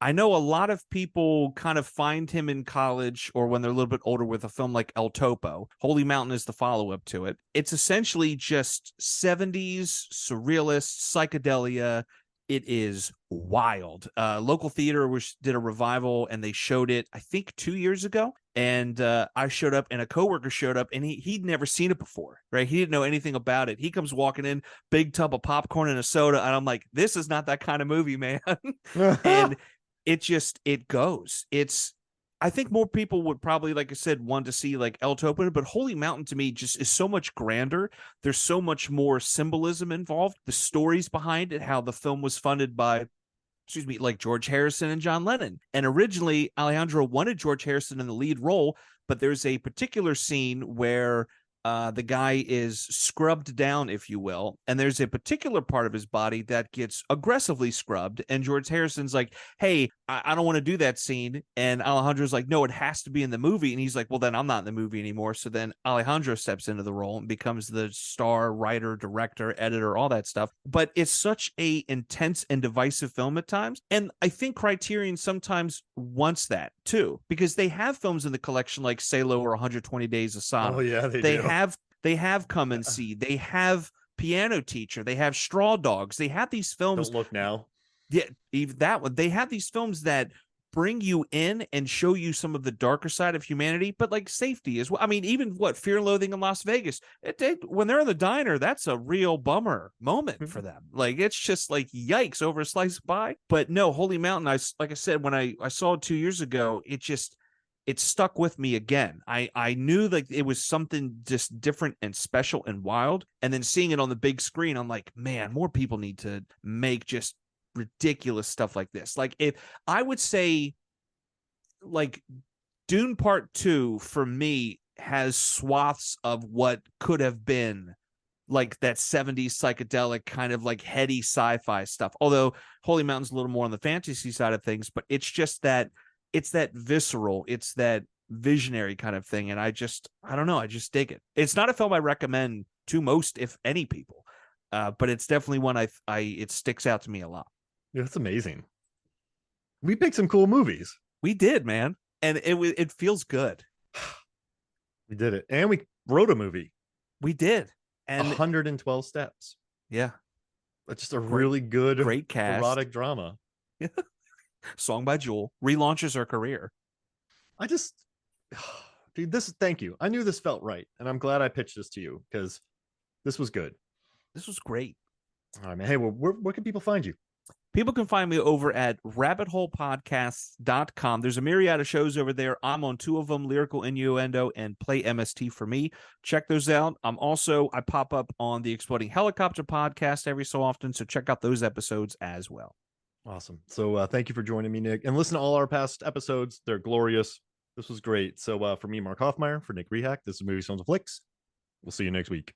I know a lot of people kind of find him in college or when they're a little bit older with a film like El Topo. Holy Mountain is the follow-up to it. It's essentially just 70s surrealist psychedelia. It is wild. Local theater did a revival, and they showed it, I think, 2 years ago. And I showed up, and a coworker showed up, and he'd never seen it before, right? He didn't know anything about it. He comes walking in, big tub of popcorn and a soda, and I'm like, this is not that kind of movie, man. And it goes. I think more people would probably, like I said, want to see like El Topo, but Holy Mountain to me just is so much grander. There's so much more symbolism involved. The stories behind it, how the film was funded by, like George Harrison and John Lennon. And originally Alejandro wanted George Harrison in the lead role, but there's a particular scene where the guy is scrubbed down, if you will, and there's a particular part of his body that gets aggressively scrubbed, and George Harrison's like, hey, I don't want to do that scene, and Alejandro's like, no, it has to be in the movie, and he's like, well, then I'm not in the movie anymore. So then Alejandro steps into the role and becomes the star, writer, director, editor, all that stuff. But it's such a intense and divisive film at times, and I think Criterion sometimes wants that too, because they have films in the collection like Salo or 120 Days of Sodom. Oh yeah, they do. They have Come and See. They have Piano Teacher. They have Straw Dogs. They have these films. Don't Look Now. Yeah, even that one. They have these films that bring you in and show you some of the darker side of humanity, but like safety as well. I mean, even Fear and Loathing in Las Vegas, when they're in the diner, that's a real bummer moment for them. Like, it's just like, yikes, over a slice of pie. But no, Holy Mountain, like I said, when I saw it 2 years ago, it stuck with me again. I knew like it was something just different and special and wild. And then seeing it on the big screen, I'm like, man, more people need to make just ridiculous stuff like this. Like, if I would say, like, Dune Part 2 for me has swaths of what could have been like that 70s psychedelic kind of like heady sci-fi stuff. Although Holy Mountain's a little more on the fantasy side of things, but it's just that it's that visceral, it's that visionary kind of thing. And I don't know, I just dig it. It's not a film I recommend to most, if any, people, but it's definitely one it sticks out to me a lot. Yeah, that's amazing. We picked some cool movies. We did, man, and it feels good. We did it, and we wrote a movie. We did, and 112 Steps. Yeah, that's just a really good, great cast, erotic drama. Song by Jewel relaunches her career. Dude, thank you. I knew this felt right, and I'm glad I pitched this to you, because this was good. This was great. All right, man. Hey, well, where can people find you? People can find me over at rabbitholepodcasts.com. There's a myriad of shows over there. I'm on 2 of them, Lyrical Innuendo and Play MST for Me. Check those out. I pop up on the Exploding Helicopter podcast every so often, so check out those episodes as well. Awesome. So thank you for joining me, Nick. And listen to all our past episodes. They're glorious. This was great. So for me, Mark Hoffmeyer, for Nick Rehak, this is Movie Songs and Flicks. We'll see you next week.